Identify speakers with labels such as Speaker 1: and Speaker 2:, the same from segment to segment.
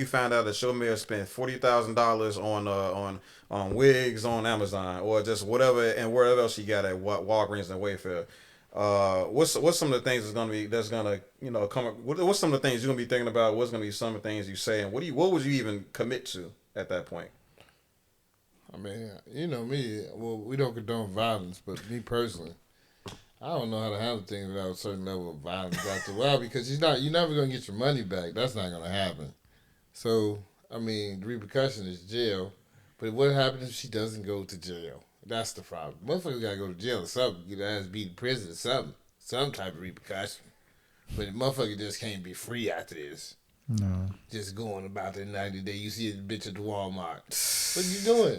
Speaker 1: you found out that your mayor spent $40,000 on wigs on Amazon or just whatever and wherever else you got at Walgreens and Wayfair. What's some of the things that's gonna come up? What's some of the things you're gonna be thinking about? What's gonna be some of the things you say, and what would you even commit to at that point?
Speaker 2: I mean, you know me. Well, we don't condone violence, but me personally, I don't know how to handle things without a certain level of violence after a while because you're never gonna get your money back. That's not gonna happen. So I mean, the repercussion is jail. But what happens if she doesn't go to jail? That's the problem. Motherfuckers gotta go to jail or something. Get her ass beat in prison or something. Some type of repercussion. But the motherfucker just can't be free after this.
Speaker 3: No.
Speaker 2: Just going about the 90 day. You see a bitch at the Walmart. What you doing?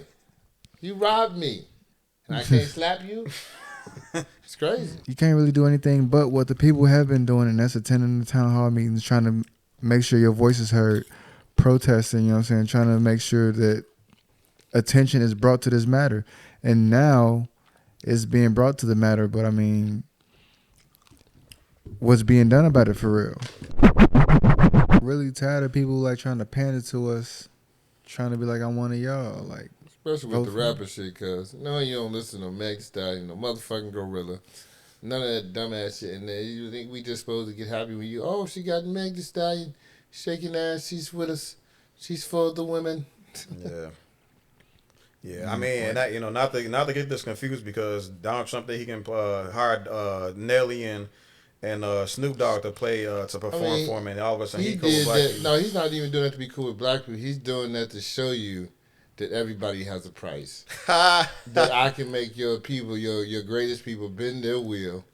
Speaker 2: You robbed me. And I can't slap you? It's crazy.
Speaker 3: You can't really do anything but what the people have been doing, and that's attending the town hall meetings, trying to make sure your voice is heard, protesting, you know what I'm saying, trying to make sure that attention is brought to this matter. And now it's being brought to the matter, but I mean, what's being done about it for real? Really tired of people like trying to pander to us, trying to be like, I'm one of y'all. Like,
Speaker 2: especially with the rapper shit, cuz no, you don't listen to Meg Thee Stallion, no motherfucking Gorilla, none of that dumbass shit. And then you think we just supposed to get happy with you? Oh, she got Meg Thee Stallion shaking ass. She's with us. She's for the women.
Speaker 1: Yeah. Yeah, I mean, and that, not to get this confused because Donald Trump that he can hire Nelly and Snoop Dogg to play to perform for him, and all of a sudden he cool with black people.
Speaker 2: No, he's not even doing that to be cool with black people. He's doing that to show you that everybody has a price. That I can make your people, your greatest people, bend their will.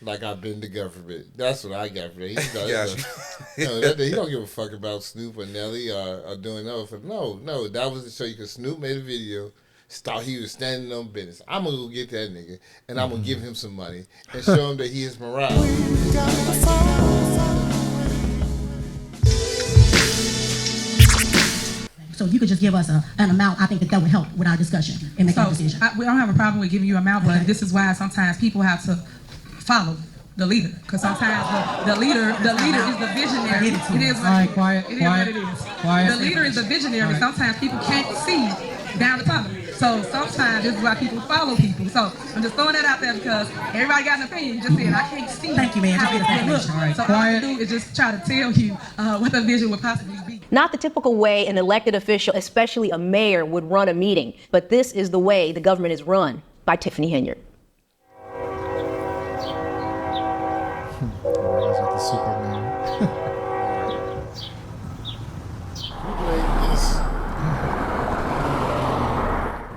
Speaker 2: Like I bend the government. That's what I got for that. He don't give a fuck about Snoop or Nelly or doing that. No, that was to show you because Snoop made a video. He was standing on business. I'm gonna go get that nigga and I'm gonna give him some money and show him that he is morale.
Speaker 4: So if you could just give us an amount, I think that would help with our discussion and make a decision.
Speaker 5: We don't have a problem with giving you an amount, but this is why sometimes people have to follow the leader, because sometimes the leader is the visionary. It is what it is. The leader is the visionary. Sometimes people can't see down the tunnel. So sometimes this is why people follow people. So I'm just throwing that out there because everybody got an opinion. Just saying, I can't see.
Speaker 4: Thank you, man. Just get a
Speaker 5: look. So all I do is just try to tell you what the vision would possibly be.
Speaker 6: Not the typical way an elected official, especially a mayor, would run a meeting, but this is the way the government is run by Tiffany Henyard.
Speaker 3: Rise with the Superman.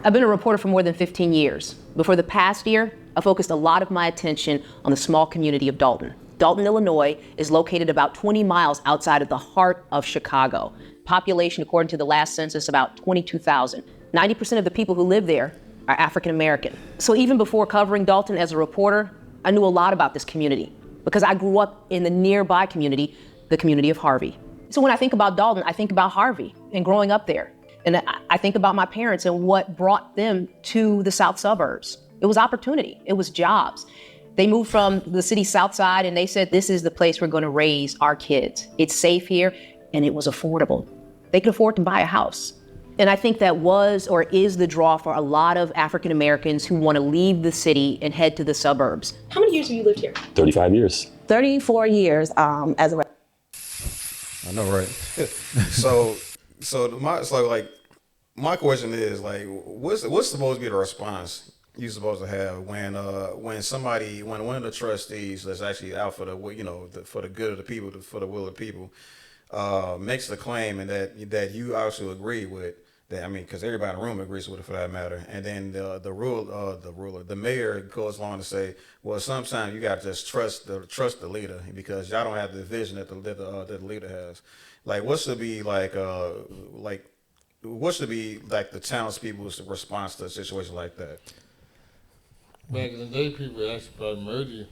Speaker 6: I've been a reporter for more than 15 years. Before the past year, I focused a lot of my attention on the small community of Dalton. Dalton, Illinois is located about 20 miles outside of the heart of Chicago. Population, according to the last census, about 22,000. 90% of the people who live there are African American. So even before covering Dalton as a reporter, I knew a lot about this community because I grew up in the nearby community, the community of Harvey. So when I think about Dalton, I think about Harvey and growing up there. And I think about my parents and what brought them to the south suburbs. It was opportunity. It was jobs. They moved from the city's south side and they said, this is the place we're going to raise our kids. It's safe here and it was affordable. They could afford to buy a house. And I think that was or is the draw for a lot of African Americans who want to leave the city and head to the suburbs.
Speaker 7: How many years have you lived here?
Speaker 8: 35 years.
Speaker 7: 34 years as a...
Speaker 1: I know, right? My question is like, what's supposed to be the response you supposed to have when one of the trustees that's actually out for for the good of the people, for the will of the people, makes the claim and that you also agree with that. I mean, because everybody in the room agrees with it for that matter. And then the mayor goes along to say, well, sometimes you got to just trust the leader because y'all don't have the vision that the leader has. Like, what should be the townspeople's response to a situation like that?
Speaker 2: Back in the day, people actually probably murder you,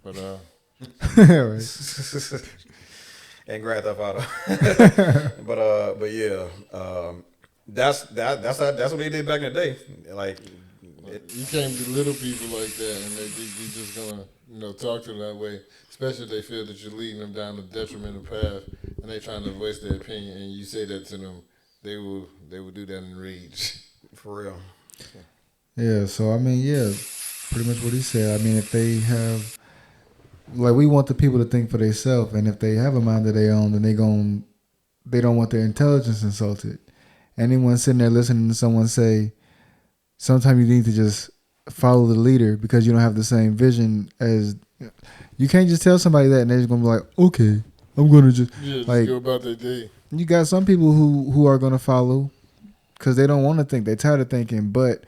Speaker 2: but
Speaker 1: and Grand Theft Auto, but yeah, that's what they did back in the day. Like,
Speaker 2: You can't belittle people like that, and you just gonna talk to them that way. Especially if they feel that you're leading them down a detrimental path, and they trying to voice their opinion, and you say that to them, they will do that in rage.
Speaker 1: For real.
Speaker 3: Yeah. So I mean, yeah, pretty much what he said. I mean, if they have, like, we want the people to think for themselves, and if they have a mind of their own, then they don't want their intelligence insulted. Anyone sitting there listening to someone say, sometimes you need to just follow the leader because you don't have the same vision as. You can't just tell somebody that and they're just gonna be like, okay, I'm gonna just like
Speaker 2: go about their day.
Speaker 3: You got some people who are gonna follow because they don't want to think. They're tired of thinking. But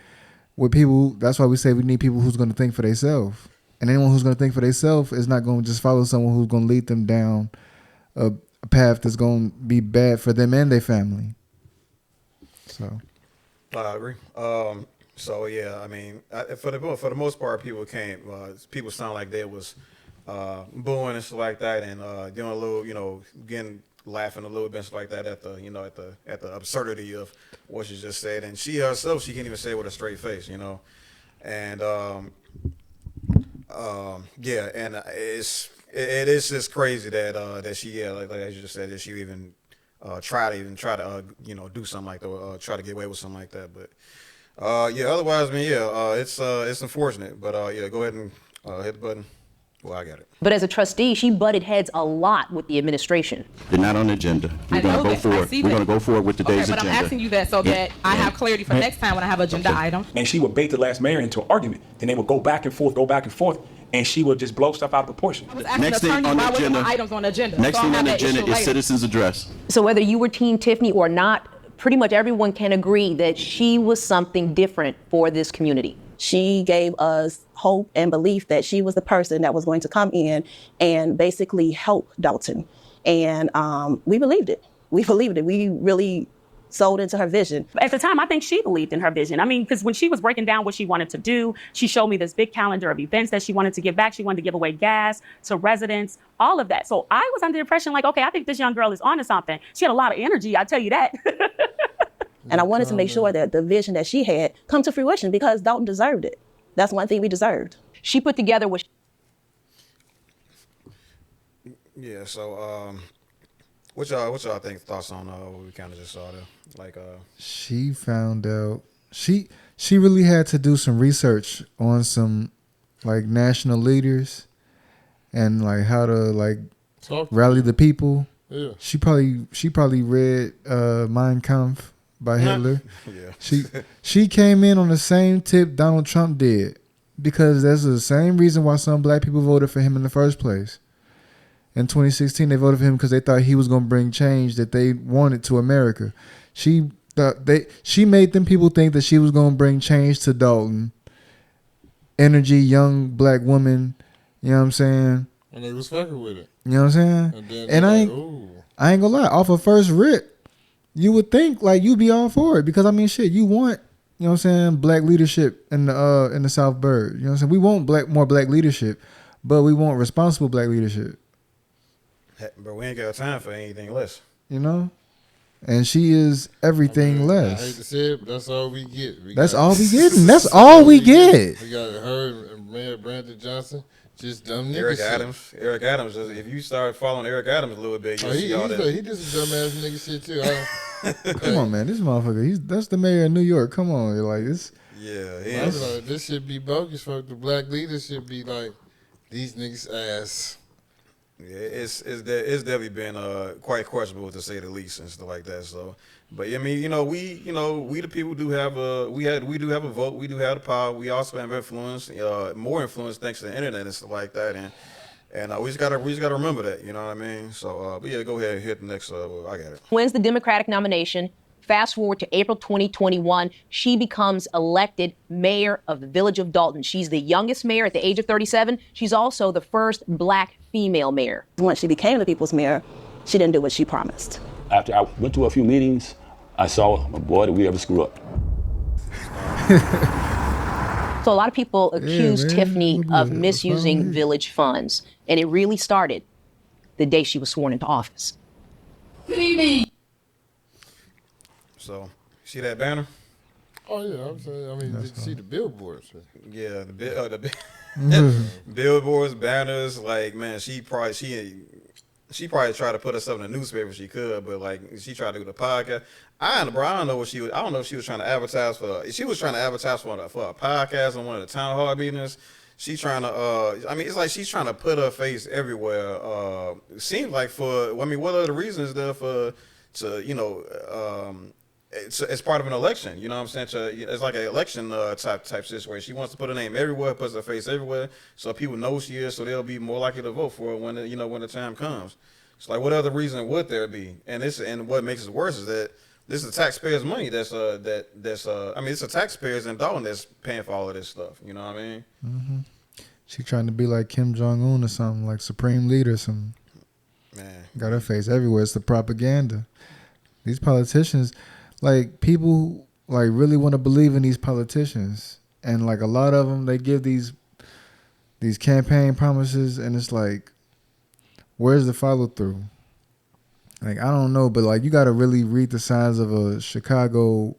Speaker 3: with people, that's why we say we need people who's gonna think for themselves. And anyone who's gonna think for themselves is not gonna just follow someone who's gonna lead them down a path that's gonna be bad for them and their family. So,
Speaker 1: I agree. So yeah, I mean, for the most part, people people sound like they was booing and stuff like that, and doing a little, laughing a little bit and stuff like that at the at the absurdity of what she just said. And she herself, she can't even say it with a straight face, and yeah, and it is just crazy that she like as you just said, that she even try to do something like that, try to get away with something like that. But yeah, otherwise, I mean, yeah, it's unfortunate. But yeah, go ahead and hit the button. Well, I got it.
Speaker 6: But as a trustee, she butted heads a lot with the administration.
Speaker 8: They're not on the agenda. We're going to go forward. We're going to go forward with today's agenda.
Speaker 5: But I'm asking you that so that I have clarity for next time when I have agenda items.
Speaker 9: And she would bait the last mayor into an argument. Then they would go back and forth, and she would just blow stuff out of proportion.
Speaker 8: Next thing on the agenda.
Speaker 5: Items on the agenda.
Speaker 8: Next thing on the agenda is citizens' address.
Speaker 6: So whether you were Team Tiffany or not, pretty much everyone can agree that she was something different for this community.
Speaker 7: She gave us hope and belief that she was the person that was going to come in and basically help Dalton. And we believed it. We believed it. We really sold into her vision.
Speaker 10: At the time, I think she believed in her vision. I mean, because when she was breaking down what she wanted to do, she showed me this big calendar of events that she wanted to give back. She wanted to give away gas to residents, all of that. So I was under the impression like, okay, I think this young girl is onto something. She had a lot of energy, I tell you that.
Speaker 7: And I wanted to make sure that the vision that she had come to fruition because Dalton deserved it. That's one thing we deserved.
Speaker 6: She put together what.
Speaker 1: Yeah. So, what y'all think thoughts on what we kind of just saw there? Like,
Speaker 3: she found out she really had to do some research on some like national leaders and like how to like rally the people.
Speaker 2: Yeah.
Speaker 3: She probably read Mein Kampf by Hitler.
Speaker 1: Yeah.
Speaker 3: She came in on the same tip Donald Trump did because that's the same reason why some black people voted for him in the first place. In 2016, they voted for him because they thought he was going to bring change that they wanted to America. She made them people think that she was going to bring change to Dalton. Energy, young black woman, you know what I'm saying?
Speaker 2: And they was fucking with it.
Speaker 3: You know what I'm saying?
Speaker 2: And then
Speaker 3: and I ain't gonna lie, off of first rip, you would think like you'd be all for it because I mean shit, you want, you know what I'm saying, black leadership in the South Bird. You know what I'm saying? We want more black leadership, but we want responsible black leadership.
Speaker 1: But we ain't got time for anything less.
Speaker 3: You know? And she is everything less.
Speaker 2: I hate to say it, but that's all we get.
Speaker 3: That's all we getting. That's all we get.
Speaker 2: We got her and Mayor Brandon Johnson. Just dumb nigga
Speaker 1: Eric
Speaker 2: shit.
Speaker 1: Eric Adams. If you start following Eric Adams a little bit, you'll see all that.
Speaker 2: He did some dumbass nigga shit too.
Speaker 3: Come on, man. This motherfucker. That's the mayor of New York. Come on, like this.
Speaker 1: Yeah,
Speaker 2: like, this should be bogus. Fuck the black leaders should be like these niggas ass.
Speaker 1: Yeah, it's definitely been quite questionable to say the least and stuff like that. So, but I mean, we the people do have we do have a vote. We do have the power. We also have influence, more influence thanks to the internet and stuff like that. And we just gotta remember that. You know what I mean? So, but yeah, go ahead and hit the next. I got it.
Speaker 6: Wins the Democratic nomination. Fast forward to April 2021, she becomes elected mayor of the village of Dalton. She's the youngest mayor at the age of 37. She's also the first black female mayor.
Speaker 7: Once she became the people's mayor, she didn't do what she promised.
Speaker 11: After I went to a few meetings, I saw, boy, did we ever screw up.
Speaker 6: So a lot of people accuse Tiffany of misusing village funds, and it really started the day she was sworn into office.
Speaker 1: Good evening. So, see that banner?
Speaker 2: Oh yeah, I'm saying. I mean, did you see the billboards?
Speaker 1: Yeah, the billboards, banners. Like, man, she probably tried to put herself in the newspaper if she could, but like she tried to do the podcast. I don't know what she was. I don't know if she was trying to advertise for. She was trying to advertise for a podcast on one of the town hall meetings. She's trying to. I mean, it's like she's trying to put her face everywhere. It seems like what are the reasons there it's part of an election, you know what I'm saying? It's like an election type situation. She wants to put her name everywhere, puts her face everywhere, so people know she is, so they'll be more likely to vote for her when the time comes. It's like, what other reason would there be? And what makes it worse is that this is taxpayers' money. It's the taxpayers in Dalton that's paying for all of this stuff. You know what I mean?
Speaker 3: Mm-hmm. She trying to be like Kim Jong-un or something, like Supreme Leader or something.
Speaker 1: Man,
Speaker 3: got her face everywhere. It's the propaganda. These politicians. Like, people, like, really want to believe in these politicians. And, like, a lot of them, they give these campaign promises, and it's like, where's the follow-through? Like, I don't know, but, like, you got to really read the signs of a Chicago,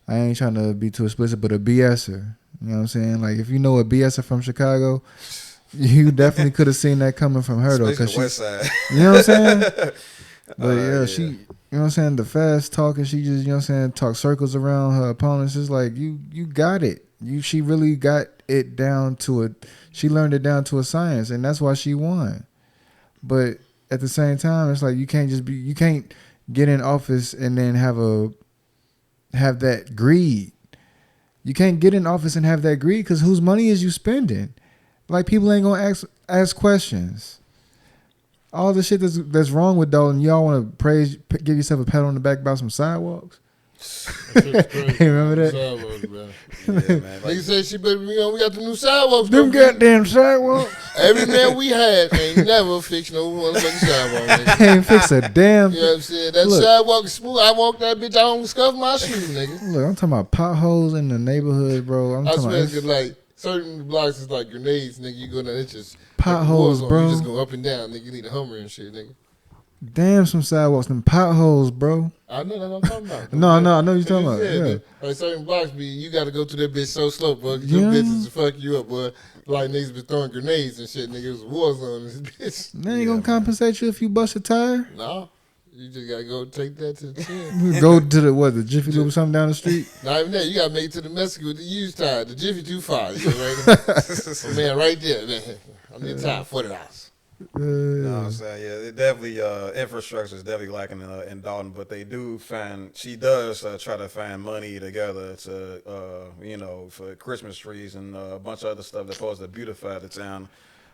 Speaker 3: I ain't trying to be too explicit, but a BSer. You know what I'm saying? Like, if you know a BSer from Chicago, you definitely could have seen that coming from her, though.
Speaker 1: Especially the West Side.
Speaker 3: You know what I'm saying? But, she... You know what I'm saying? The fast talking, she just, you know what I'm saying, talk circles around her opponents. It's like, you got it. She really got it down to it. She learned it down to a science, and that's why she won. But at the same time, it's like you can't get in office and then have that greed. You can't get in office and have that greed because whose money is you spending? Like, people ain't gonna ask questions. All the shit that's wrong with Dalton, y'all want to give yourself a pat on the back about some sidewalks? Remember that?
Speaker 2: Sidewalks, man. Yeah, man. Like, say she better, we got the new sidewalks.
Speaker 3: Them goddamn sidewalks.
Speaker 2: Every man we had ain't never fixed no motherfucking sidewalk.
Speaker 3: Ain't fix a damn.
Speaker 2: You know what I'm saying? That sidewalk is smooth. I walk that bitch, I don't scuff my shoes, nigga.
Speaker 3: Look, I'm talking about potholes in the neighborhood, bro.
Speaker 2: I swear, like certain blocks is like grenades, nigga. You go down, it's just
Speaker 3: potholes, bro.
Speaker 2: You just go up and down, nigga. You need a Hummer and shit, nigga.
Speaker 3: Damn, some sidewalks, them potholes, bro.
Speaker 2: I know that's what I'm talking about.
Speaker 3: No, I know you're talking about. Yeah.
Speaker 2: Like certain blocks, you got to go through that bitch so slow, bro. Them bitches fuck you up, boy. Like niggas been throwing grenades and shit, nigga. It was a war zone, this bitch.
Speaker 3: They ain't gonna compensate you if you bust a tire.
Speaker 2: No. You just gotta go take that to the chin.
Speaker 3: Go to the Jiffy Lube or something down the street.
Speaker 2: Not even that. You gotta make it to the Mexico with the used tire. The Jiffy too far. You know, right? Man, right there, man. I need a tire, $40.
Speaker 1: No, I'm saying, yeah, it definitely infrastructure is definitely lacking in Dalton, but they do she does try to find money together to for Christmas trees and a bunch of other stuff that's supposed to beautify the town.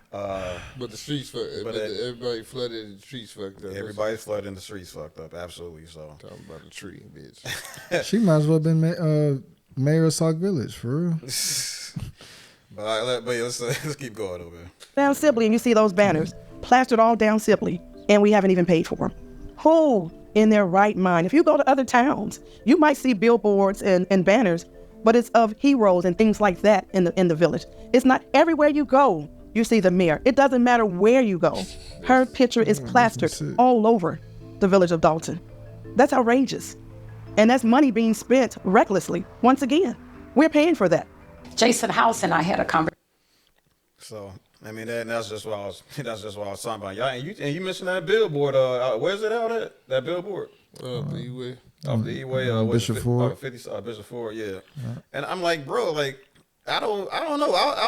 Speaker 2: But the streets everybody flooded, the streets fucked up.
Speaker 1: Everybody's flooded and the streets fucked up, absolutely. So
Speaker 2: talking about the tree, bitch.
Speaker 3: She might as well have been mayor of Sauk Village for real.
Speaker 1: But let's keep going over here.
Speaker 7: Down Sibley, and you see those banners plastered all down Sibley, and we haven't even paid for them. Who in their right mind? If you go to other towns, you might see billboards and banners, but it's of heroes and things like that in the village. It's not everywhere you go you see the mayor. It doesn't matter where you go. Her picture is plastered all over the village of Dalton. That's outrageous. And that's money being spent recklessly. Once again, we're paying for that.
Speaker 12: Jason House and I had a conversation.
Speaker 1: So, I mean, that's just what I was talking about. Y'all, and you mentioned that billboard. Where's it out at? That billboard?
Speaker 2: The E-Way.
Speaker 1: Off the E-Way.
Speaker 3: Bishop Ford.
Speaker 1: 50, Bishop Ford, yeah. And I'm like, bro, like, I don't know. I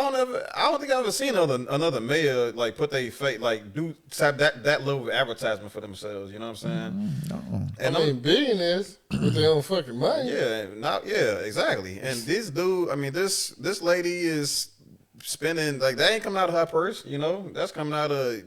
Speaker 1: don't think I've ever seen another mayor like put their face like do have that level of advertisement for themselves. You know what I'm saying?
Speaker 3: No.
Speaker 1: And
Speaker 2: I mean, billionaires with their own fucking money.
Speaker 1: Yeah, exactly. And this dude, I mean, this lady is spending like that ain't coming out of her purse. You know, that's coming out of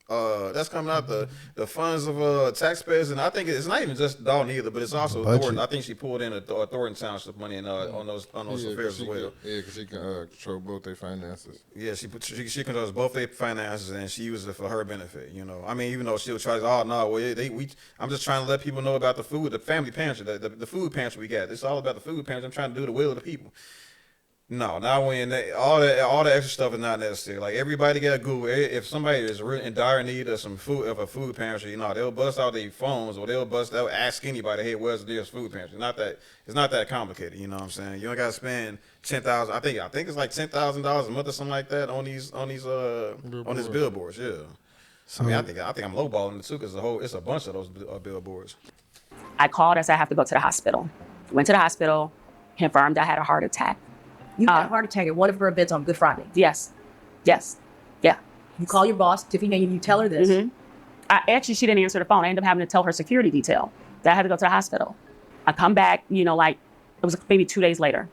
Speaker 1: the funds of taxpayers, and I think it's not even just Dalton either, but it's also Thornton. I think she pulled in a Thornton Township money on those affairs as well.
Speaker 2: Yeah, because she can control both their finances.
Speaker 1: Yeah, she controls both their finances, and she uses it for her benefit. You know, I mean, even though she'll try to, I'm just trying to let people know about the food, the family pantry, the food pantry we got. It's all about the food pantry. I'm trying to do the will of the people. No, not when all the extra stuff is not necessary. Like everybody got Google. If somebody is really in dire need of some food, of a food pantry, you know, they'll bust out their phones or they'll ask anybody, hey, where's the nearest food pantry? It's not that complicated. You know what I'm saying? You don't got to spend $10,000. I think it's like $10,000 a month or something like that on these billboards. Yeah. So, I mean, I think I'm lowballing it too because it's a bunch of those billboards.
Speaker 10: I called. I said I have to go to the hospital. Went to the hospital. Confirmed I had a heart attack.
Speaker 13: You had a heart attack at one of her events on Good Friday.
Speaker 10: Yes. Yeah.
Speaker 13: You call your boss, Tiffany, and you tell her this.
Speaker 10: Actually, she didn't answer the phone. I ended up having to tell her security detail that I had to go to the hospital. I come back, like it was maybe 2 days later.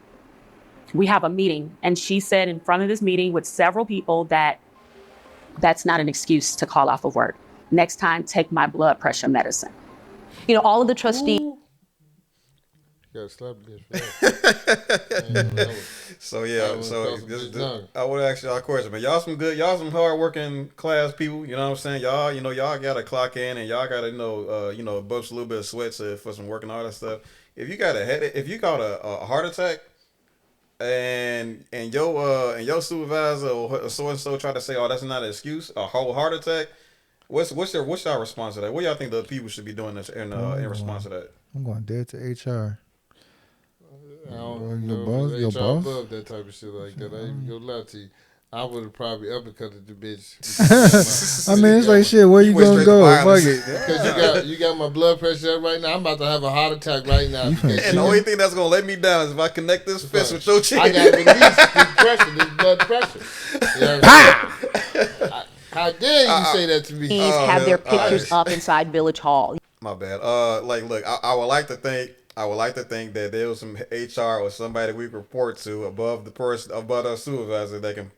Speaker 10: We have a meeting, and she said in front of this meeting with several people that's not an excuse to call off of work. Next time, take my blood pressure medicine.
Speaker 6: All of the trustees.
Speaker 2: You gotta slap this for that.
Speaker 1: So I would ask y'all a question, but y'all some hard-working class people. You know what I'm saying? Y'all gotta clock in and y'all gotta bust a little bit of sweat for some work and all that stuff. If you got a heart attack, and your supervisor or so and so try to say, oh, that's not an excuse, a whole heart attack. What's your response to that? What do y'all think the people should be doing in response to that?
Speaker 3: I'm going dead to HR.
Speaker 2: I don't know
Speaker 3: your boss
Speaker 2: above that type of shit like that. I ain't gonna lie to you. I would have probably uppercutted the bitch.
Speaker 3: I mean, it's like shit. Where you gonna go? Fuck it.
Speaker 2: Because you got my blood pressure up right now. I'm about to have a heart attack right now.
Speaker 1: And the only thing that's gonna let me down is if I connect this fist with your chin.
Speaker 2: I got to release this blood pressure. You know how dare you say that to me?
Speaker 6: Please have their pictures up inside Village Hall.
Speaker 1: My bad. Look, I would like to think that there was some HR or somebody we report to above our supervisor that can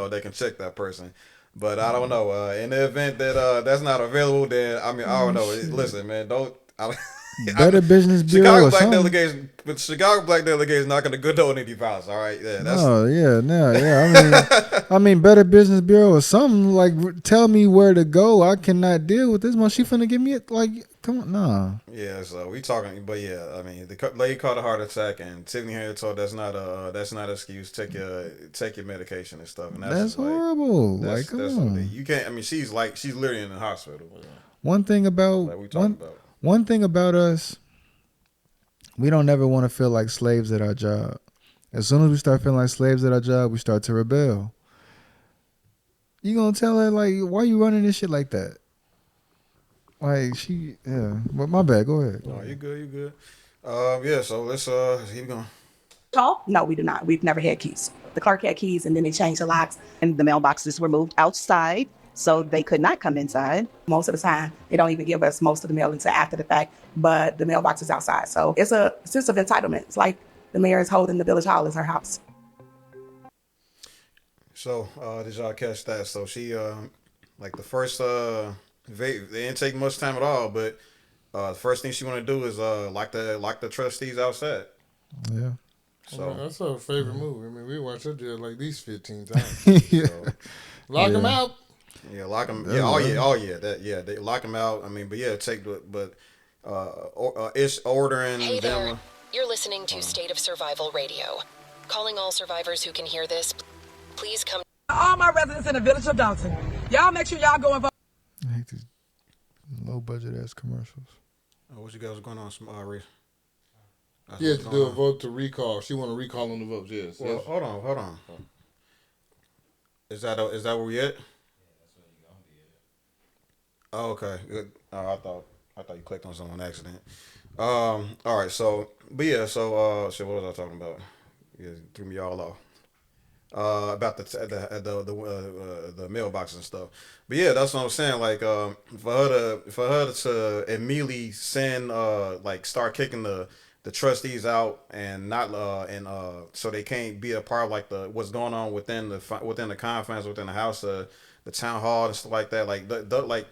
Speaker 1: they can check that person. But I don't know. In the event that that's not available, then I don't know. Listen, man,
Speaker 3: Better Business Bureau or something.
Speaker 1: Chicago Black Delegation is not going to condone any violence. All right,
Speaker 3: I mean, Better Business Bureau or something. Like, tell me where to go. I cannot deal with this one. She finna give me it. Like, come on, nah.
Speaker 1: Yeah, so we talking, but yeah, I mean, the lady caught a heart attack, and Tiffany Henyard told that's not an excuse. Take your medication and stuff. And
Speaker 3: that's horrible. Come on.
Speaker 1: You can't. I mean, she's literally in the hospital.
Speaker 3: One thing about us, we don't ever want to feel like slaves at our job. As soon as we start feeling like slaves at our job, we start to rebel. You gonna tell her, like, why you running this shit like that? Like, but my bad, go ahead.
Speaker 1: Oh, you good. So let's keep going.
Speaker 7: No, we do not. We've never had keys. The clerk had keys, and then they changed the locks, and the mailboxes were moved outside, so they could not come inside. Most of the time, they don't even give us most of the mail until after the fact, but the mailbox is outside. So it's a sense of entitlement. It's like the mayor is holding the Village Hall as her house.
Speaker 1: So did y'all catch that? So she, like the first, they didn't take much time at all, but the first thing she want to do is lock the trustees outside.
Speaker 3: Yeah.
Speaker 2: So that's our favorite move. I mean, we watched her do it like these 15 times. So, lock them out.
Speaker 1: Yeah, lock them. Yeah, they lock them out. I mean, but yeah, it's ordering
Speaker 14: hey
Speaker 1: them.
Speaker 14: There. You're listening to State of Survival Radio. Calling all survivors who can hear this. Please come.
Speaker 5: All my residents in the village of Dalton, y'all make sure y'all go and vote.
Speaker 3: I hate these low budget ass commercials.
Speaker 1: What you guys going on, Reese?
Speaker 2: She had to do a vote to recall. She want to recall on the votes. Yes.
Speaker 1: Well,
Speaker 2: yes.
Speaker 1: Hold on. Is that where we at? Oh, okay. Good. I thought you clicked on something on accident. All right. So, but yeah. So, what was I talking about? Yeah, threw me all off. About the mailboxes and stuff. But yeah, that's what I'm saying. Like, for her to immediately send start kicking the trustees out and not so they can't be a part of like what's going on within the confines within the house, the town hall and stuff like that. Like like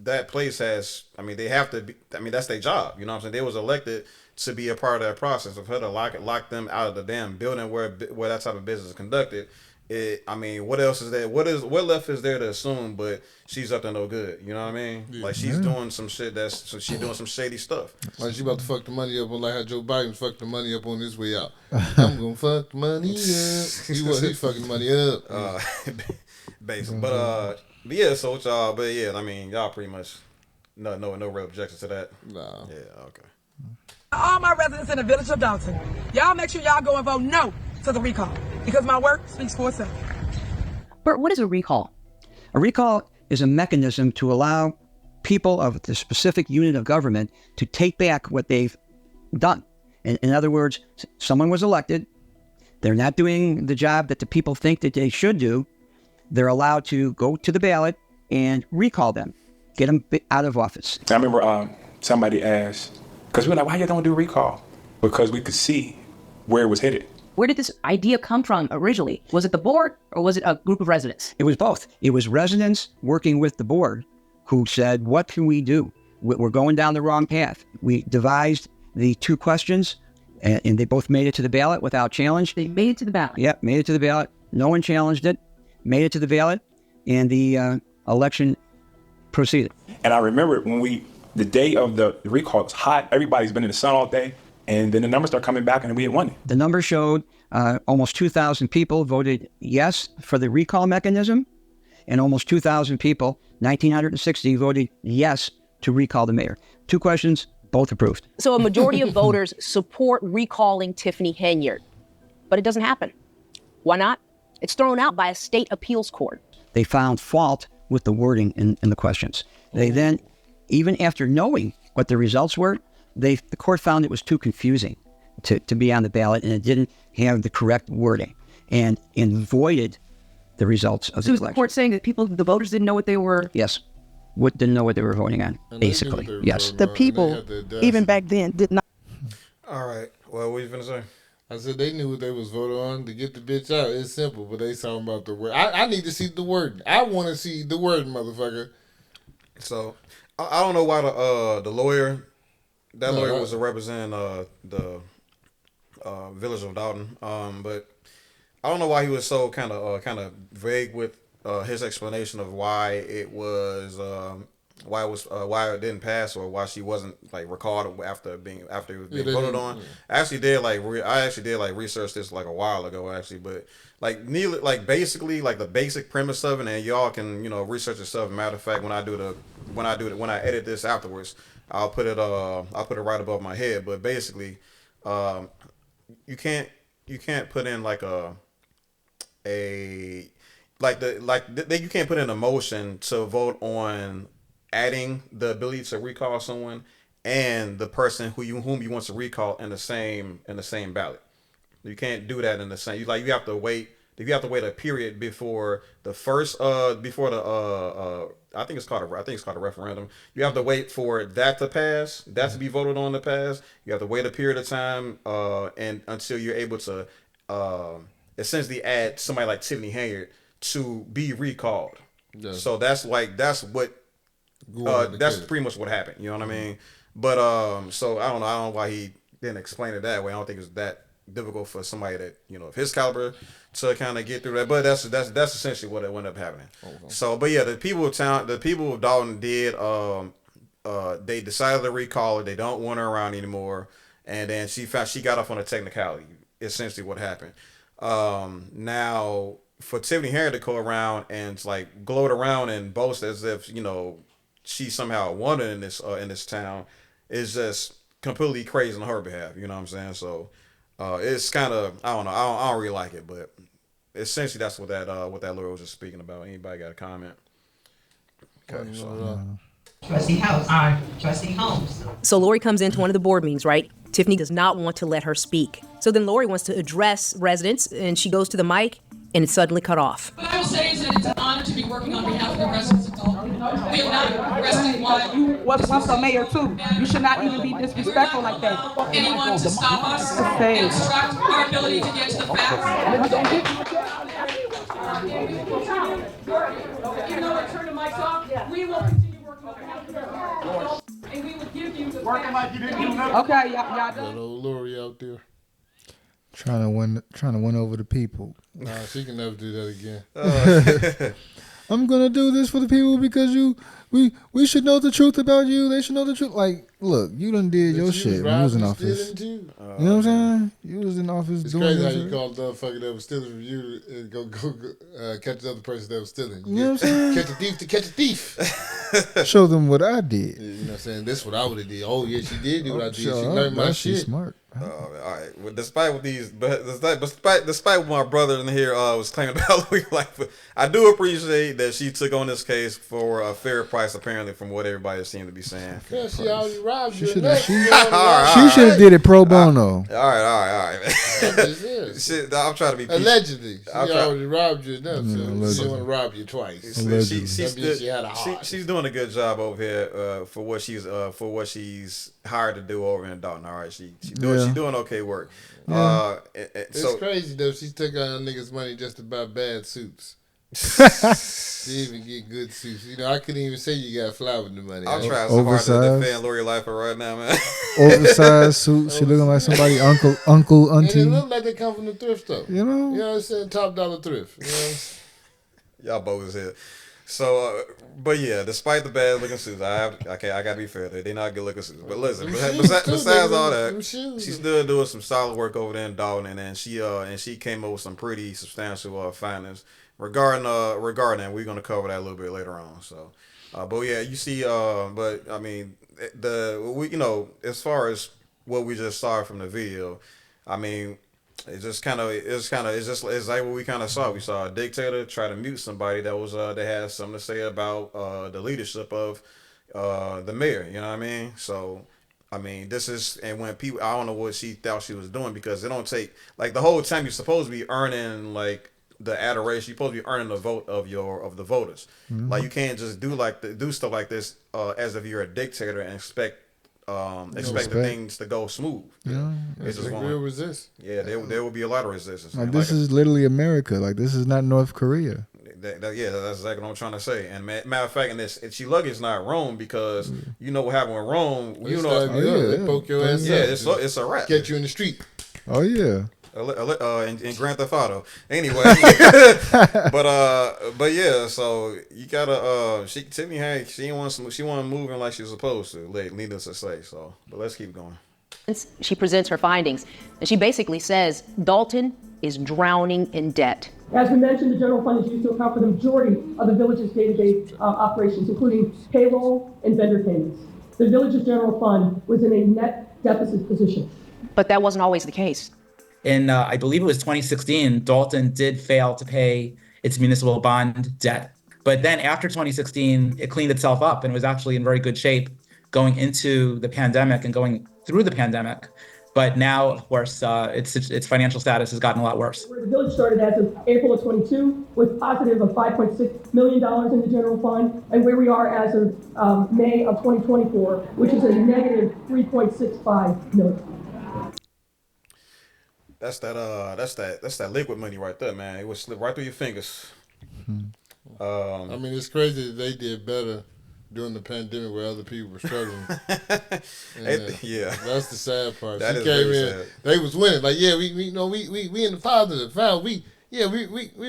Speaker 1: that place has. I mean, they have to be. I mean, that's their job. You know what I'm saying? They was elected to be a part of that process. Of her to lock them out of the damn building where that type of business is conducted, I mean, what else is there? What left is there to assume? But she's up to no good. You know what I mean? Like she's doing some shit she's doing some shady stuff.
Speaker 2: Like she about to fuck the money up on like how Joe Biden fucked the money up on his way out. I'm gonna fuck the money up. He's fucking the money up.
Speaker 1: Basically, but yeah. So what y'all? But yeah, I mean, y'all pretty much no real objections to that.
Speaker 2: Nah.
Speaker 1: Yeah. Okay.
Speaker 5: All my residents in the village of Dalton, y'all make sure y'all go and vote no to the recall because my work speaks for itself.
Speaker 15: Bert, what is a recall? A recall is a mechanism to allow people of the specific unit of government to take back what they've done. In other words, someone was elected, they're not doing the job that the people think that they should do, they're allowed to go to the ballot and recall them, get them out of office.
Speaker 9: I remember somebody asked, because we were like, why you don't do recall? Because we could see where it was headed.
Speaker 13: Where did this idea come from originally? Was it the board or was it a group of residents?
Speaker 15: It was both. It was residents working with the board who said, what can we do? We're going down the wrong path. We devised the 2 questions and they both made it to the ballot without challenge.
Speaker 13: They made it to the ballot?
Speaker 15: Yep, made it to the ballot. No one challenged it. Made it to the ballot and the election proceeded.
Speaker 9: And I remember when the day of the recall, it was hot. Everybody's been in the sun all day. And then the numbers start coming back and we had won it.
Speaker 15: The numbers showed almost 2,000 people voted yes for the recall mechanism, and almost 2,000 people, 1,960, voted yes to recall the mayor. 2 questions, both approved.
Speaker 6: So a majority of voters support recalling Tiffany Henyard, but it doesn't happen. Why not? It's thrown out by a state appeals court.
Speaker 15: They found fault with the wording in the questions. They then, even after knowing what the results were, the court found it was too confusing to be on the ballot, and it didn't have the correct wording, and voided the results of the election.
Speaker 13: So was the court saying that the voters didn't know what they were?
Speaker 15: Yes. Didn't know what they were voting on, basically. Yes.
Speaker 7: The people, even back then, did not.
Speaker 1: All right. Well, what you finna say?
Speaker 2: I said they knew what they was voting on to get the bitch out. It's simple, but they talking about the word. I need to see the word. I want to see the word, motherfucker.
Speaker 1: So I don't know why the lawyer. That lawyer was representing the village of Dalton, but I don't know why he was so kind of vague with his explanation of why it didn't pass or why she wasn't like recalled after it was being voted on. I actually did research this like a while ago actually, but basically the basic premise of it, and y'all can research yourself. Matter of fact, when I edit this afterwards, I'll put it right above my head. But basically, you can't put in you can't put in a motion to vote on adding the ability to recall someone and the person whom you want to recall in the same ballot. You can't do that in the same. You have to wait. You have to wait a period before the first I think it's called a referendum. You have to wait for that to pass, that to be voted on to pass. You have to wait a period of time and until you're able to essentially add somebody like Tiffany Henyard to be recalled. Yeah. So that's pretty much what happened. You know what I mean? But so I don't know why he didn't explain it that way. I don't think it's that difficult for somebody that of his caliber to kind of get through that. But that's essentially what ended up happening. Okay. So, but yeah, the people of Dalton did. They decided to recall her. They don't want her around anymore. And then she got off on a technicality. Essentially, what happened. Now for Tiffany Henyard to go around and gloat around and boast as if she somehow won in this town is just completely crazy on her behalf. You know what I'm saying? So it's kind of I don't know. I don't really like it, but essentially that's what that lawyer was just speaking about. Anybody got a comment? Okay.
Speaker 4: Trustee House. Aye. Trustee Holmes.
Speaker 6: So Lori comes into one of the board meetings, right? Tiffany does not want to let her speak. So then Lori wants to address residents, and she goes to the mic, and it's suddenly cut off.
Speaker 5: What I will say is that it's an honor to be working on behalf of the residents of Dalton. We have not rested while
Speaker 16: you was once a mayor too. You should not even be disrespectful like that.
Speaker 5: Anyone to stop us and obstruct our ability to get to the facts. Even though I turn the mics off, we will continue working on behalf of the residents. And we will give you the
Speaker 16: working like you didn't do nothing. Okay, y'all done.
Speaker 2: That old Lori out there.
Speaker 3: Trying to win over the people.
Speaker 2: Nah, she can never do that again.
Speaker 3: I'm gonna do this for the people because we should know the truth about you. They should know the truth. Like, look, you done did your shit when you was in office. You know what I'm saying? You was in office
Speaker 2: it's
Speaker 3: doing
Speaker 2: crazy how
Speaker 3: shit.
Speaker 2: you call the motherfucker that was stealing from you and go catch the other person that was stealing.
Speaker 3: You know what I'm saying?
Speaker 2: Catch a thief to catch a thief.
Speaker 3: Show them what I did.
Speaker 2: You know what I'm saying? This is what I would have did. Oh yeah, she did do what I did.
Speaker 3: Sure,
Speaker 2: she learned my shit.
Speaker 3: She's smart.
Speaker 1: All right. Well, despite what my brother in here was claiming about Louis Life, I do appreciate that she took on this case for a fair price, apparently, from what everybody seemed to be saying.
Speaker 2: Yeah, she already robbed you.
Speaker 3: She should have did it pro bono.
Speaker 1: All right. Shit, I'm trying to be peaceful.
Speaker 2: Allegedly, she already robbed you enough, so she want to rob you twice. She had a heart.
Speaker 1: She's doing a good job over here for what she's hired to do over in Dalton. All right, she's doing okay work.
Speaker 3: Yeah.
Speaker 2: It's crazy though. She took on niggas' money just to buy bad suits. She even get good suits. You know, I couldn't even say you got flour in the money.
Speaker 1: I'm trying so hard to defend Lori Lifer right now, man.
Speaker 3: Oversized suit. She looking like somebody uncle, auntie.
Speaker 2: And it look like they come from the thrift store.
Speaker 3: You know
Speaker 2: what I'm saying? $top thrift. You know?
Speaker 1: Y'all bogus here. So, but yeah, despite the bad looking suits, I gotta be fair. They're not good looking suits. But listen, besides all that, she's still doing some solid work over there in Dalton, and then she came up with some pretty substantial findings regarding that. We're gonna cover that a little bit later on. So, but yeah, you see, but I mean, as far as what we just saw from the video, I mean. It's like what we kind of saw. We saw a dictator try to mute somebody that had something to say about the leadership of the mayor. You know what I mean? So, I mean, and when people, I don't know what she thought she was doing, because it don't take, like, the whole time you're supposed to be earning, like, the adoration. You're supposed to be earning the vote of the voters. Mm-hmm. Like, you can't just do stuff like this as if you're a dictator and expect the things to go smooth.
Speaker 2: Yeah, it's just real resistance.
Speaker 1: Yeah, there will be a lot of resistance.
Speaker 3: Like, this is literally America. Like, this is not North Korea.
Speaker 1: That's exactly what I'm trying to say. And matter of fact, she lucky it's not Rome, because you know what happened with Rome.
Speaker 2: They poke your ass up.
Speaker 1: It's a wrap.
Speaker 2: Get you in the street.
Speaker 3: Oh yeah.
Speaker 1: In Grand Theft Auto. Anyway, but yeah, so you gotta Tiffany Henyard, she wasn't moving like she was supposed to, needless to say. So, but let's keep going.
Speaker 6: She presents her findings, and she basically says Dalton is drowning in debt.
Speaker 4: As we mentioned, the general fund is used to account for the majority of the village's day-to-day operations, including payroll and vendor payments. The village's general fund was in a net deficit position.
Speaker 6: But that wasn't always the case.
Speaker 17: In, I believe it was 2016, Dalton did fail to pay its municipal bond debt. But then after 2016, it cleaned itself up and was actually in very good shape going into the pandemic and going through the pandemic. But now, of course, its financial status has gotten a lot worse.
Speaker 4: The village started as of April of 22 with positive of $5.6 million in the general fund, and where we are as of May of 2024, which is a negative $3.65 million.
Speaker 1: That's that liquid money right there, man. It would slip right through your fingers.
Speaker 2: I mean, it's crazy that they did better during the pandemic where other people were struggling.
Speaker 1: Yeah,
Speaker 2: that's the sad part.
Speaker 1: That
Speaker 2: she
Speaker 1: is
Speaker 2: came in,
Speaker 1: sad.
Speaker 2: They was winning. Like, yeah, we in the positive. We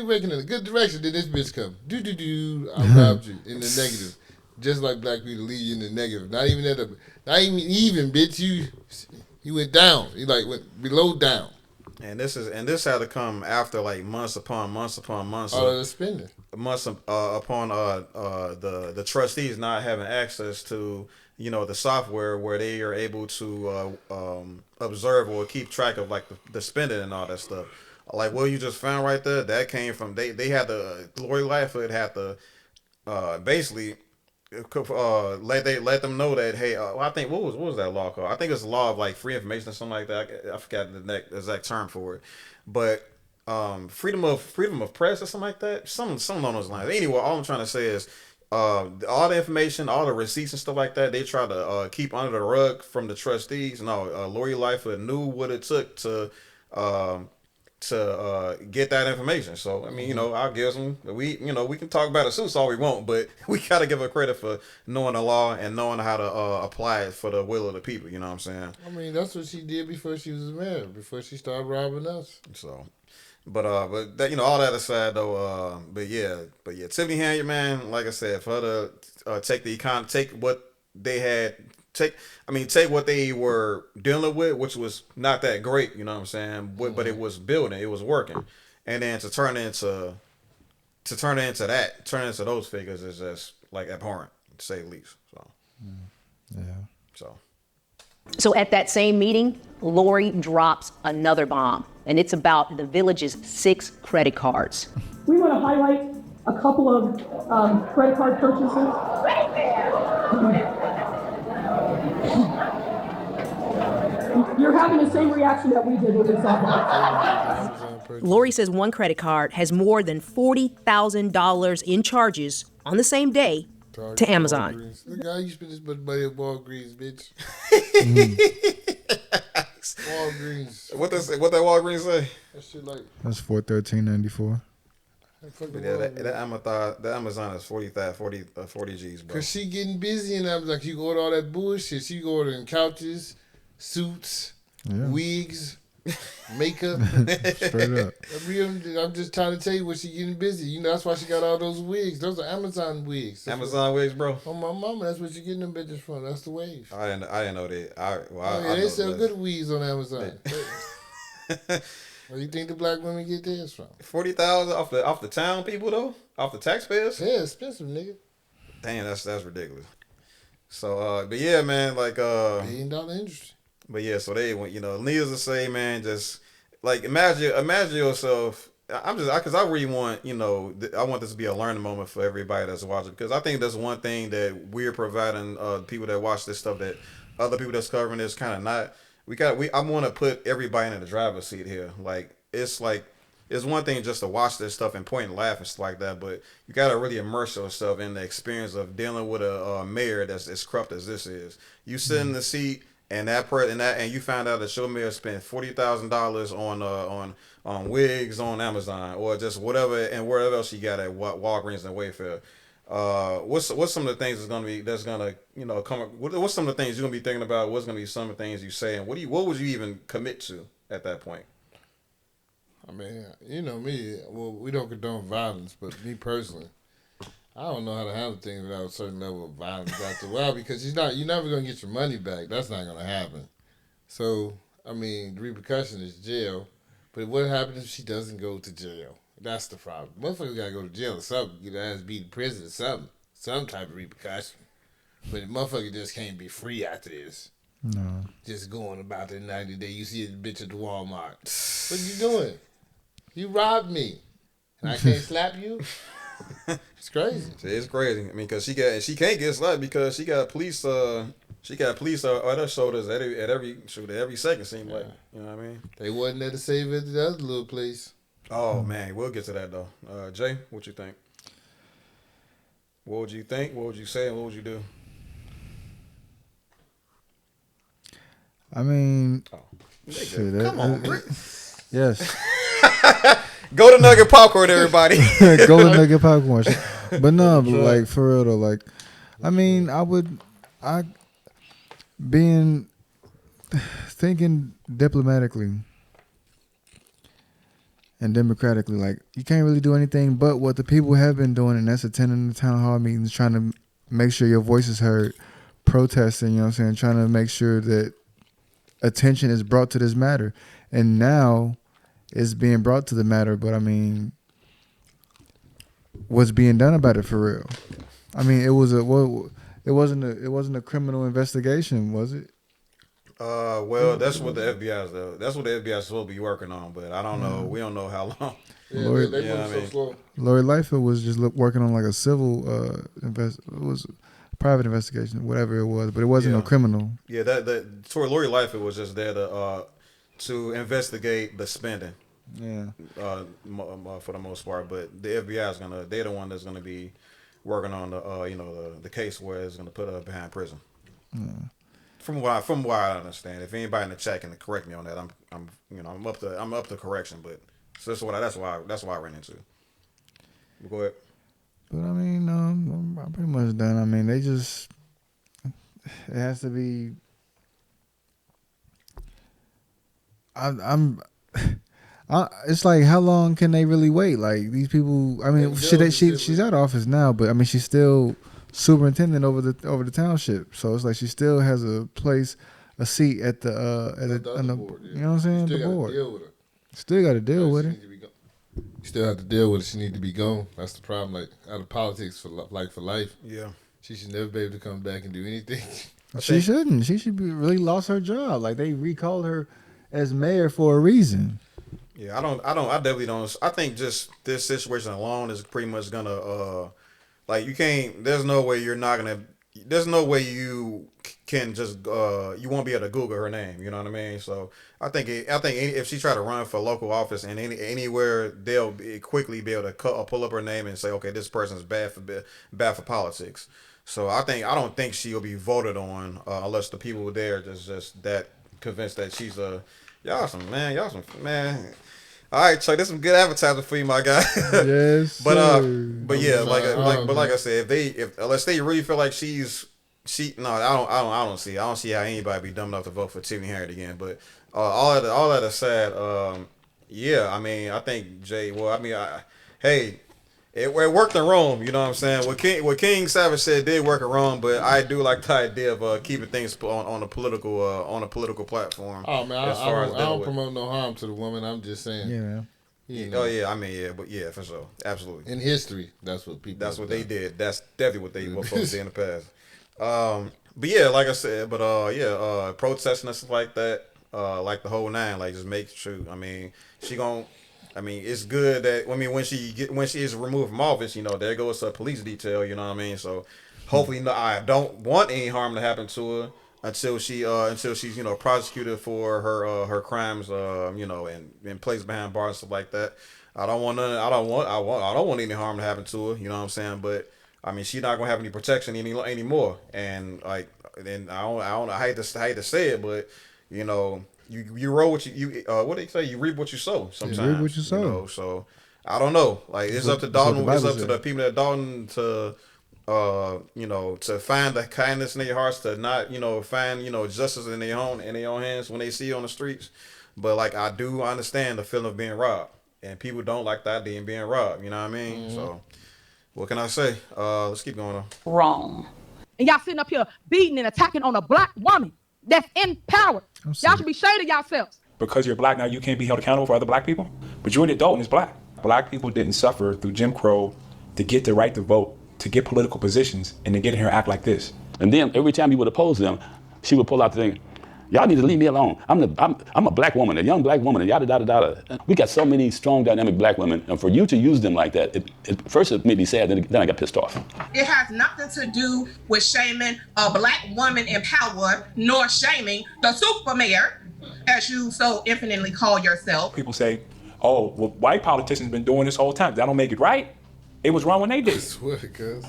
Speaker 2: working in a good direction. Then this bitch come, I robbed you in the negative, just like black people leave you in the negative. Not even bitch. You went down. You went below down.
Speaker 1: And this had to come after like months upon months upon months.
Speaker 2: Of spending.
Speaker 1: Months upon the trustees not having access to the software where they are able to observe or keep track of like the spending and all that stuff. Like what you just found right there, that came from they had the Lori Lightfoot had to basically let them know that, hey, I think what was that law called? I think it's the law of like free information or something like that. I forgot the exact term for it, but freedom of press or something like that. Something along those lines. Anyway, all I'm trying to say is all the information, all the receipts and stuff like that, they try to keep under the rug from the trustees. No, Lori Lightfoot knew what it took to to get that information. So I mean, I'll give some. We can talk about it suits all we want, but we gotta give her credit for knowing the law and knowing how to apply it for the will of the people. You know what I'm saying?
Speaker 2: I mean, that's what she did before she was mayor, before she started robbing us.
Speaker 1: So, but that, all that aside though, but yeah, Tiffany Henyard, man, like I said, for her to take what they had. Take what they were dealing with, which was not that great, you know what I'm saying? But it was building, it was working, and then to turn into those figures is just like abhorrent, to say the least. So, yeah.
Speaker 6: So at that same meeting, Lori drops another bomb, and it's about the village's 6 credit cards.
Speaker 4: We want to highlight a couple of credit card purchases. You're having the same reaction that we did when we saw that.
Speaker 6: Lori says one credit card has more than $40,000 in charges on the same day to Amazon.
Speaker 2: Look how you spend this much money at Walgreens, bitch. Walgreens.
Speaker 1: What that Walgreens say?
Speaker 2: That shit like.
Speaker 3: That's $413.94.
Speaker 1: That Amazon is 40 G's, bro.
Speaker 2: Cause she getting busy and I'm like, you go to all that bullshit. She go ordering couches, suits, wigs, makeup.
Speaker 3: Straight up.
Speaker 2: I'm just trying to tell you what she getting busy. That's why she got all those wigs. Those are Amazon wigs.
Speaker 1: Amazon wigs, bro.
Speaker 2: Oh my mama, that's what you getting them bitches from. That's the wave.
Speaker 1: I didn't know that.
Speaker 2: They sell good wigs on Amazon. Where you think the black women get theirs from?
Speaker 1: 40,000 off the town people though, off the taxpayers.
Speaker 2: Yeah, expensive, nigga.
Speaker 1: Damn, that's ridiculous. So, but yeah, man, like $1
Speaker 2: billion industry.
Speaker 1: But yeah, so they went. Needless to say, man, just like imagine yourself. Because I really want, I want this to be a learning moment for everybody that's watching. Because I think that's one thing that we're providing people that watch this stuff that other people that's covering this kind of not. I want to put everybody in the driver's seat here. It's one thing just to watch this stuff and point and laugh and stuff like that, but you got to really immerse yourself in the experience of dealing with a mayor that's as corrupt as this is. You sit in the seat and and you find out that your mayor spent $40,000 on wigs on Amazon or just whatever and wherever else you got at Walgreens and Wayfair. What's some of the things that's gonna come? What's some of the things you're gonna be thinking about? What's gonna be some of the things you say, and what would you even commit to at that point?
Speaker 2: I mean, me. Well, we don't condone violence, but me personally, I don't know how to handle things without a certain level of violence after a while because you're never gonna get your money back. That's not gonna happen. So I mean, the repercussion is jail. But what happens if she doesn't go to jail? That's the problem. Motherfuckers gotta go to jail or something. Get her ass beat in prison or something. Some type of repercussion. But the motherfucker just can't be free after this.
Speaker 3: No.
Speaker 2: Just going about the 90 day. You see the bitch at the Walmart. What you doing? You robbed me. And I can't slap you? It's crazy.
Speaker 1: It's crazy. I mean, because she can't get slapped because she got police on her shoulders at every second. Seemed like, you know what I mean?
Speaker 2: They wasn't there to save it at the other little place.
Speaker 1: Oh man, we'll get to that though. Jay, what you think? What would you think? What would you say? And what would you do?
Speaker 3: I mean,
Speaker 1: shit, come on, Rick.
Speaker 3: Yes.
Speaker 1: Go to Nugget Popcorn, everybody.
Speaker 3: Go to Nugget Popcorn. But no, but like for real though, I mean, thinking diplomatically and democratically, you can't really do anything but what the people have been doing, and that's attending the town hall meetings, trying to make sure your voice is heard, protesting, trying to make sure that attention is brought to this matter. And now it's being brought to the matter, but I mean, what's being done about it for real? I mean, it wasn't a criminal investigation, was it?
Speaker 1: Well, that's what the FBI is though. That's what the FBI is supposed to be working on, but I don't know. We don't know how long.
Speaker 2: Yeah, they move so slow.
Speaker 3: Lori Lightfoot was just working on a civil it was a private investigation, whatever it was, but it wasn't no criminal.
Speaker 1: Yeah, Lori Lightfoot was just there to investigate the spending.
Speaker 3: Yeah.
Speaker 1: For the most part, but the FBI they're the one that's gonna be working on the case where it's gonna put her behind prison.
Speaker 3: Yeah.
Speaker 1: from what I understand. If anybody in the chat can correct me on that, I'm up to correction. But so that's why I ran into. Go ahead.
Speaker 3: But I mean, I'm pretty much done. I mean, it has to be. It's like, how long can they really wait? Like, these people. I mean, she's out of office now, but I mean, she's still superintendent over the township. So it's like she still has a seat at the board. Yeah. You know what I'm saying? The board. Still got to deal with her.
Speaker 2: You still have to deal with it. She need to be gone. That's the problem. Like, out of politics for life.
Speaker 1: Yeah.
Speaker 2: She should never be able to come back and do anything.
Speaker 3: She shouldn't. She should be really lost her job. Like, they recalled her as mayor for a reason.
Speaker 1: Yeah, I definitely don't. I think just this situation alone is pretty much gonna, like, you can't. There's no way you're not gonna. There's no way you can just. You won't be able to Google her name. You know what I mean? So I think if she tried to run for local office and anywhere, they'll quickly be able to pull up her name and say, okay, this person's bad for politics. So I don't think she'll be voted on unless the people there just that convinced that she's y'all some man. All right, Chuck, there's some good advertising for you, my guy.
Speaker 3: Yes,
Speaker 1: but yeah, like I said, unless they really feel like I don't see how anybody be dumb enough to vote for Tiffany Henyard again. But all that aside, yeah, I mean, I think Jay. Well, I mean, it worked in Rome. You know what I'm saying? What King Savage said did work in Rome, but I do like the idea of keeping things on a political platform.
Speaker 2: Oh man, I don't promote no harm to the woman. I'm just saying.
Speaker 3: Yeah, man.
Speaker 1: Oh yeah, I mean but for sure, absolutely.
Speaker 2: In history, that's what
Speaker 1: they did. That's definitely what they were supposed to do in the past. But yeah, like I said, protesting and stuff like that, like the whole nine, like just make sure. I mean, it's good that when she is removed from office, there goes a police detail. You know what I mean? So hopefully, I don't want any harm to happen to her until she's prosecuted for her crimes, and placed behind bars and stuff like that. I don't want any harm to happen to her. You know what I'm saying? But I mean, she's not gonna have any protection anymore. And like, then I hate to say it, but you roll what you what do they say? You reap what you sow. Sometimes
Speaker 3: you reap what you sow.
Speaker 1: So I don't know. Like, it's up to Dalton. It's up to the people at Dalton to to find the kindness in their hearts, to not find justice in their own hands when they see you on the streets. But like, I do understand the feeling of being robbed, and people don't like the idea of being robbed. You know what I mean? Mm-hmm. So what can I say? Let's keep going on.
Speaker 16: Wrong. And y'all sitting up here beating and attacking on a black woman that's in power. Y'all should be ashamed of yourselves.
Speaker 9: Because you're black now, you can't be held accountable for other black people? Majority of Dalton is black. Black people didn't suffer through Jim Crow to get the right to vote, to get political positions, and to get in here and act like this.
Speaker 11: And then every time you would oppose them, she would pull out the thing, y'all need to leave me alone. I'm a black woman, a young black woman, and yada, yada, yada. We got so many strong, dynamic black women, and for you to use them like that, first it made me sad, then I got pissed off.
Speaker 18: It has nothing to do with shaming a black woman in power, nor shaming the super mayor, as you so infinitely call yourself.
Speaker 9: People say, oh, well, white politicians been doing this whole time. That don't make it right. It was wrong when they did it.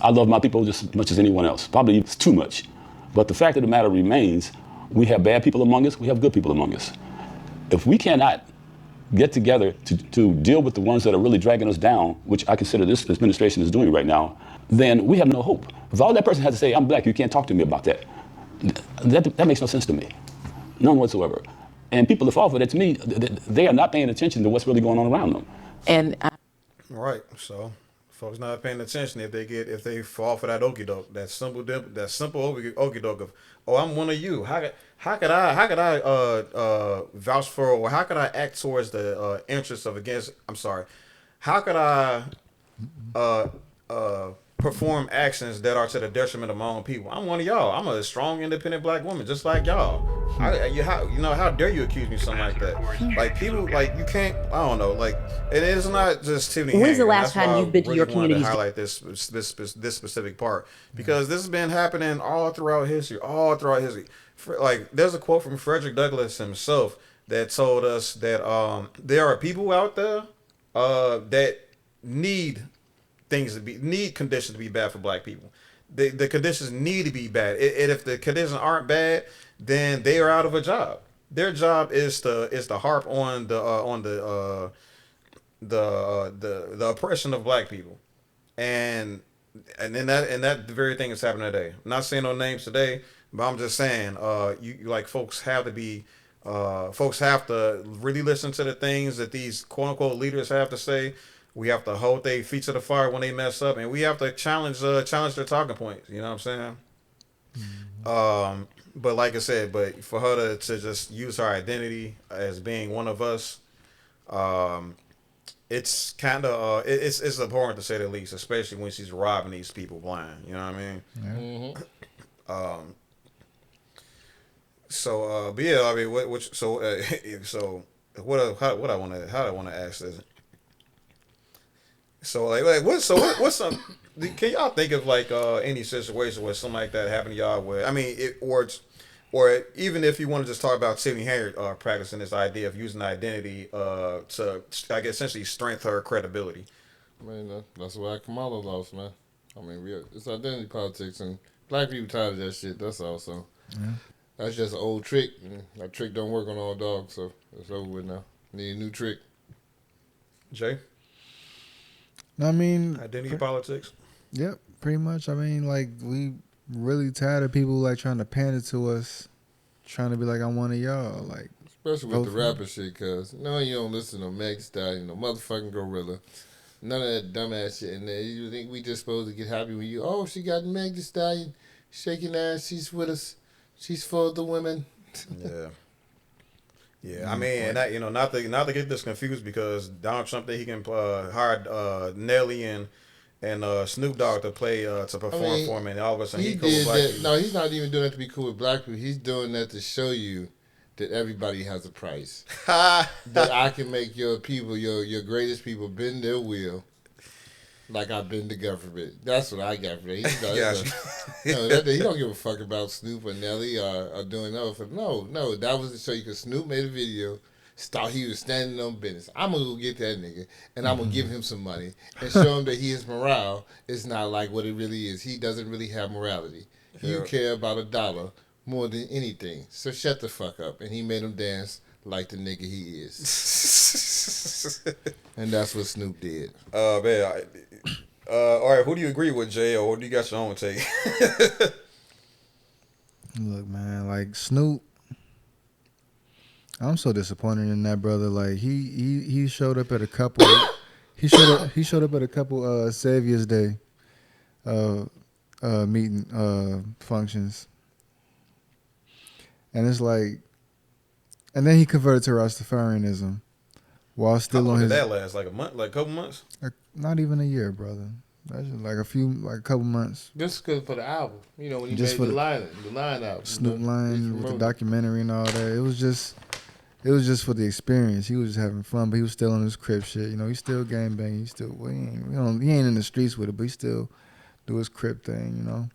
Speaker 11: I love my people just as much as anyone else. Probably it's too much. But the fact of the matter remains, we have bad people among us, we have good people among us. If we cannot get together to deal with the ones that are really dragging us down, which I consider this administration is doing right now, then we have no hope. If all that person has to say, I'm black, you can't talk to me about that, that makes no sense to me. None whatsoever. And people that fall for that, to me, they are not paying attention to what's really going on around them.
Speaker 1: And right, so folks not paying attention if they fall for that okie doke, that simple okie doke of, oh, I'm one of you. How could I vouch for, or how could I act towards the interests of how could I perform actions that are to the detriment of my own people? I'm one of y'all. I'm a strong, independent black woman, just like y'all. How dare you accuse me of something like that? Like, people, like, you can't. I don't know. Like, and it's not just Tiffany.
Speaker 6: When's the last time you've been to your community?
Speaker 1: Highlight this specific part, because this has been happening all throughout history. Like, there's a quote from Frederick Douglass himself that told us that there are people out there that need conditions to be bad for black people. The conditions need to be bad. And if the conditions aren't bad, then they are out of a job. Their job is to harp on the oppression of black people, and that very thing is happening today. I'm not saying no names today, but I'm just saying, folks have to really listen to the things that these quote unquote leaders have to say. We have to hold their feet to the fire when they mess up, and we have to challenge their talking points. You know what I'm saying? Mm-hmm. But like I said, but for her to just use her identity as being one of us, it's kind of it's abhorrent to say the least, especially when she's robbing these people blind. You know what I mean?
Speaker 2: Yeah. Mm-hmm.
Speaker 1: But yeah, I mean, what I want to ask is, what's some? Can y'all think of any situation where something like that happened to y'all? Where I mean, or even if you want to just talk about Tiffany Henyard practicing this idea of using identity to, I guess, essentially strengthen her credibility.
Speaker 2: I mean, that's why Kamala lost, man. I mean, it's identity politics, and black people tired of that shit. That's all. So that's just an old trick. And that trick don't work on all dogs, so it's over with now. Need a new trick.
Speaker 1: Jay?
Speaker 3: I mean,
Speaker 1: identity politics.
Speaker 3: Yep, pretty much. I mean, we really tired of people trying to pander to us, trying to be like, I'm one of y'all.
Speaker 2: Especially with the rapper shit, cause no, you don't listen to Meg Thee Stallion, no motherfucking Gorilla, none of that dumbass shit. And then you think we just supposed to get happy with you? Oh, she got Meg Thee Stallion shaking ass. She's with us. She's for the women.
Speaker 1: Yeah. Yeah, I mean, and that, not to get this confused, because Donald Trump think he can hire Nelly and Snoop Dogg to perform for him, and all of a sudden he cool with black people.
Speaker 2: No, he's not even doing that to be cool with black people. He's doing that to show you that everybody has a price. That I can make your people, your greatest people, bend their will like I bend the government. That's what I got for that. He don't give a fuck about Snoop or Nelly or doing that. No, that was to show you, because Snoop made a video. He was standing on business. I'm going to go get that nigga, and I'm going to give him some money and show him that his morale is not like what it really is. He doesn't really have morality. You care about $1 more than anything. So shut the fuck up. And he made him dance like the nigga he is. And that's what Snoop did.
Speaker 1: Man. All right, who do you agree with, Jay, or do you got your own take?
Speaker 3: Look, man, Snoop, I'm so disappointed in that brother. He showed up at a couple. He showed up at a couple Savior's Day meeting functions, and it's and then he converted to Rastafarianism while still
Speaker 1: How long
Speaker 3: on his.
Speaker 1: Did that last? Like a month? Like a couple months?
Speaker 3: Not even a year, brother. That's just a couple months.
Speaker 2: Just good for the album, when he made the line album.
Speaker 3: Snoop line with the documentary and all that. It was just for the experience. He was just having fun, but he was still on his crib shit. He still gang bang. He ain't in the streets with it, but he still do his crib thing.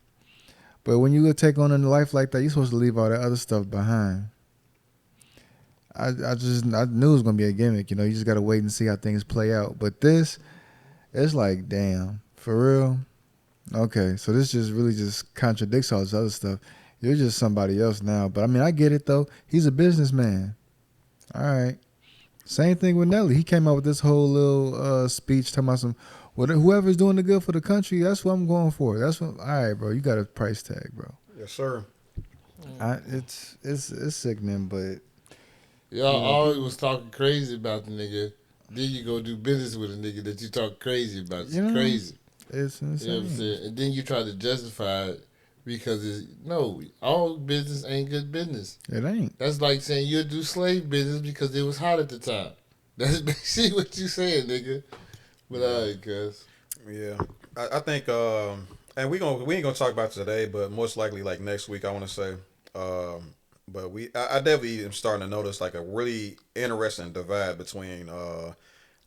Speaker 3: But when you take on a life like that, you're supposed to leave all that other stuff behind. I knew it was gonna be a gimmick. You just gotta wait and see how things play out. But this, it's damn, for real. Okay, so this just contradicts all this other stuff. You're just somebody else now. But I mean, I get it though. He's a businessman. All right. Same thing with Nelly. He came out with this whole little speech talking about whoever's doing the good for the country, that's what I'm going for. That's what. All right, bro. You got a price tag, bro.
Speaker 1: Yes, sir.
Speaker 3: It's sickening, but
Speaker 2: y'all always was talking crazy about the nigga. Then you go do business with a nigga that you talk crazy about. It's crazy.
Speaker 3: It's insane.
Speaker 2: You know what I'm saying? And then you try to justify it because all business ain't good business.
Speaker 3: It ain't.
Speaker 2: That's like saying you'll do slave business because it was hot at the time. That's basically what you saying, nigga. But all right, cuz.
Speaker 1: Yeah. I think, and we ain't gonna talk about it today, but most likely next week, I want to say. But I definitely am starting to notice a really interesting divide between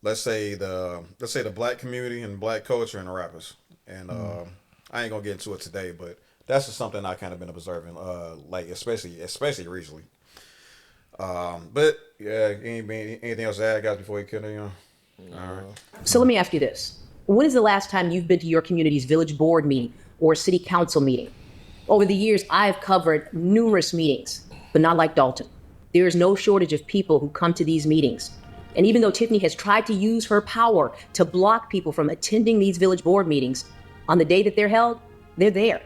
Speaker 1: let's say the black community and black culture and rappers. And I ain't gonna get into it today, but that's just something I kind of been observing, especially recently. But yeah, anything else to add, guys, before we continue? All right.
Speaker 6: So let me ask you this: when is the last time you've been to your community's village board meeting or city council meeting? Over the years, I've covered numerous meetings but not like Dalton. There is no shortage of people who come to these meetings. And even though Tiffany has tried to use her power to block people from attending these village board meetings, on the day that they're held, they're there.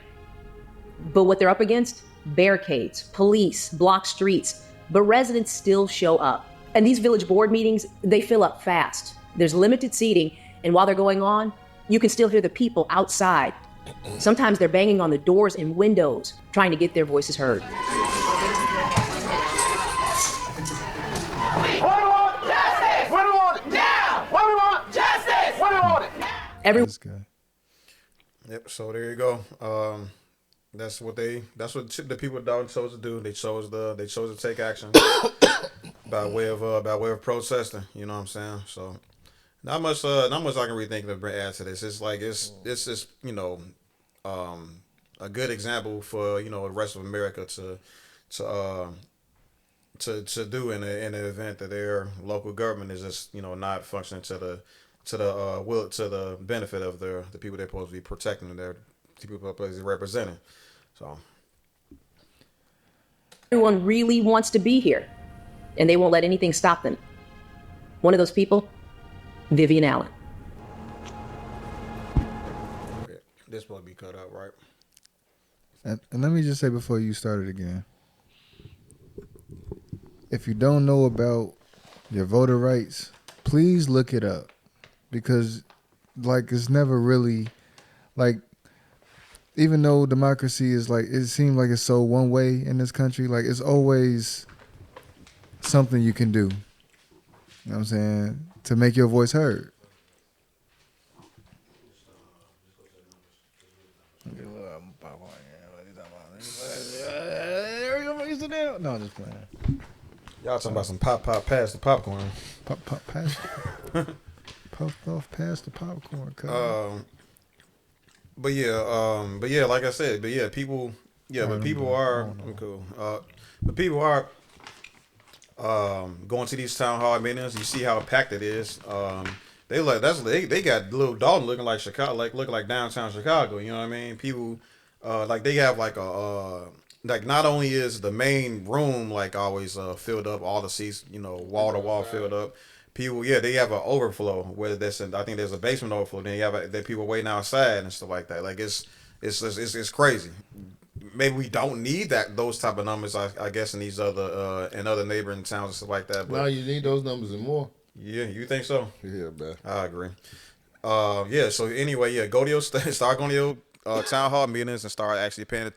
Speaker 6: But what they're up against? Barricades, police, blocked streets, but residents still show up. And these village board meetings, they fill up fast. There's limited seating, and while they're going on, you can still hear the people outside. Sometimes they're banging on the doors and windows, trying to get their voices heard.
Speaker 1: Yep. So there you go. That's what the people of Dalton chose to do. They chose to take action by way of protesting. You know what I'm saying? So not much I can really think of add to this. It's like it's just a good example for the rest of America to do in an event that their local government is just not functioning to the benefit of the people they're supposed to be protecting and the people they're supposed to be representing. So
Speaker 6: everyone really wants to be here, and they won't let anything stop them. One of those people, Vivian Allen.
Speaker 1: Okay. This supposed to be cut out, right?
Speaker 3: And let me just say before you start it again, if you don't know about your voter rights, please look it up, because it's never really even though democracy is it seems like it's so one way in this country, it's always something you can do. You know what I'm saying? To make your voice heard. No, just playing.
Speaker 1: Y'all talking about some pop past the popcorn.
Speaker 3: Pop past. Puffed off past the popcorn.
Speaker 1: But yeah, like I said, people are cool. But people are going to these town hall meetings. You see how packed it is. They got little Dalton looking like Chicago, looking like downtown Chicago. You know what I mean? People they have not only is the main room always filled up, all the seats wall to wall filled up. People, they have an overflow. Whether I think there's a basement overflow. Then you have the people waiting outside and stuff like that. It's crazy. Maybe we don't need those type of numbers. I guess in these other neighboring towns and stuff like that. But
Speaker 2: no, you need those numbers and more.
Speaker 1: Yeah, you think so?
Speaker 2: Yeah, man.
Speaker 1: I agree. So anyway, go to your start going to your town hall meetings and start actually paying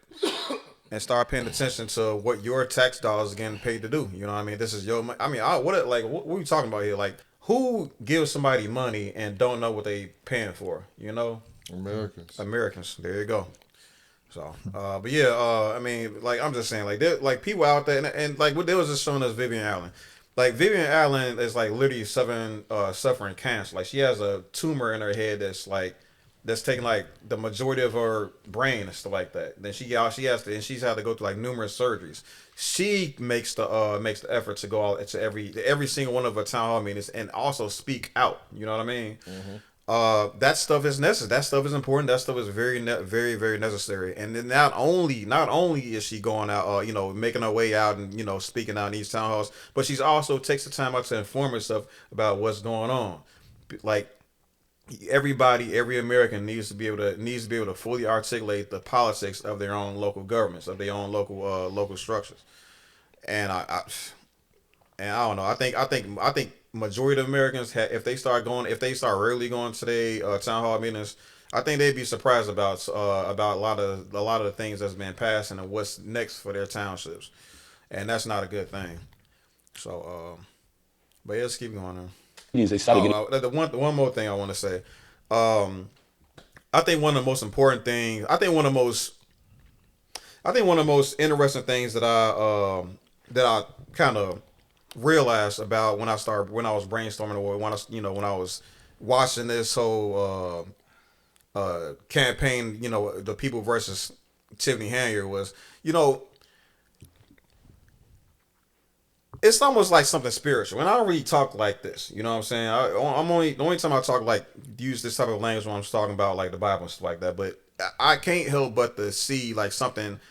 Speaker 1: attention to what your tax dollars are getting paid to do. You know what I mean? This is your money. I mean, what are we talking about here? Who gives somebody money and don't know what they paying for? Americans. There you go. So, but yeah, I mean, I'm just saying, there, people out there, and what they was just showing us Vivian Allen. Vivian Allen is literally suffering cancer. She has a tumor in her head that's taking the majority of her brain and stuff like that. Then she's had to go through numerous surgeries. She makes the effort to go out to every single one of her town hall meetings and also speak out. You know what I mean? Mm-hmm. That stuff is necessary. That stuff is important. That stuff is very, very, very necessary. And then not only is she going out, making her way out and speaking out in these town halls, but she's also takes the time out to inform herself about what's going on. Every American needs to be able to fully articulate the politics of their own local governments, of their own local structures. And I don't know. I think majority of Americans if they start rarely going to their town hall meetings, I think they'd be surprised about a lot of the things that's been passed and what's next for their townships, and that's not a good thing. So, but yeah, let's keep going on. The one more thing I want to say. I think one of the most important things. I think one of the most interesting things that I kind of realized about when I was brainstorming, or when I was watching this whole campaign, the People versus Tiffany Henyard was, it's almost like something spiritual. And I don't really talk like this. You know what I'm saying? The only time I talk use this type of language when I'm talking about the Bible and stuff like that. But I can't help but to see something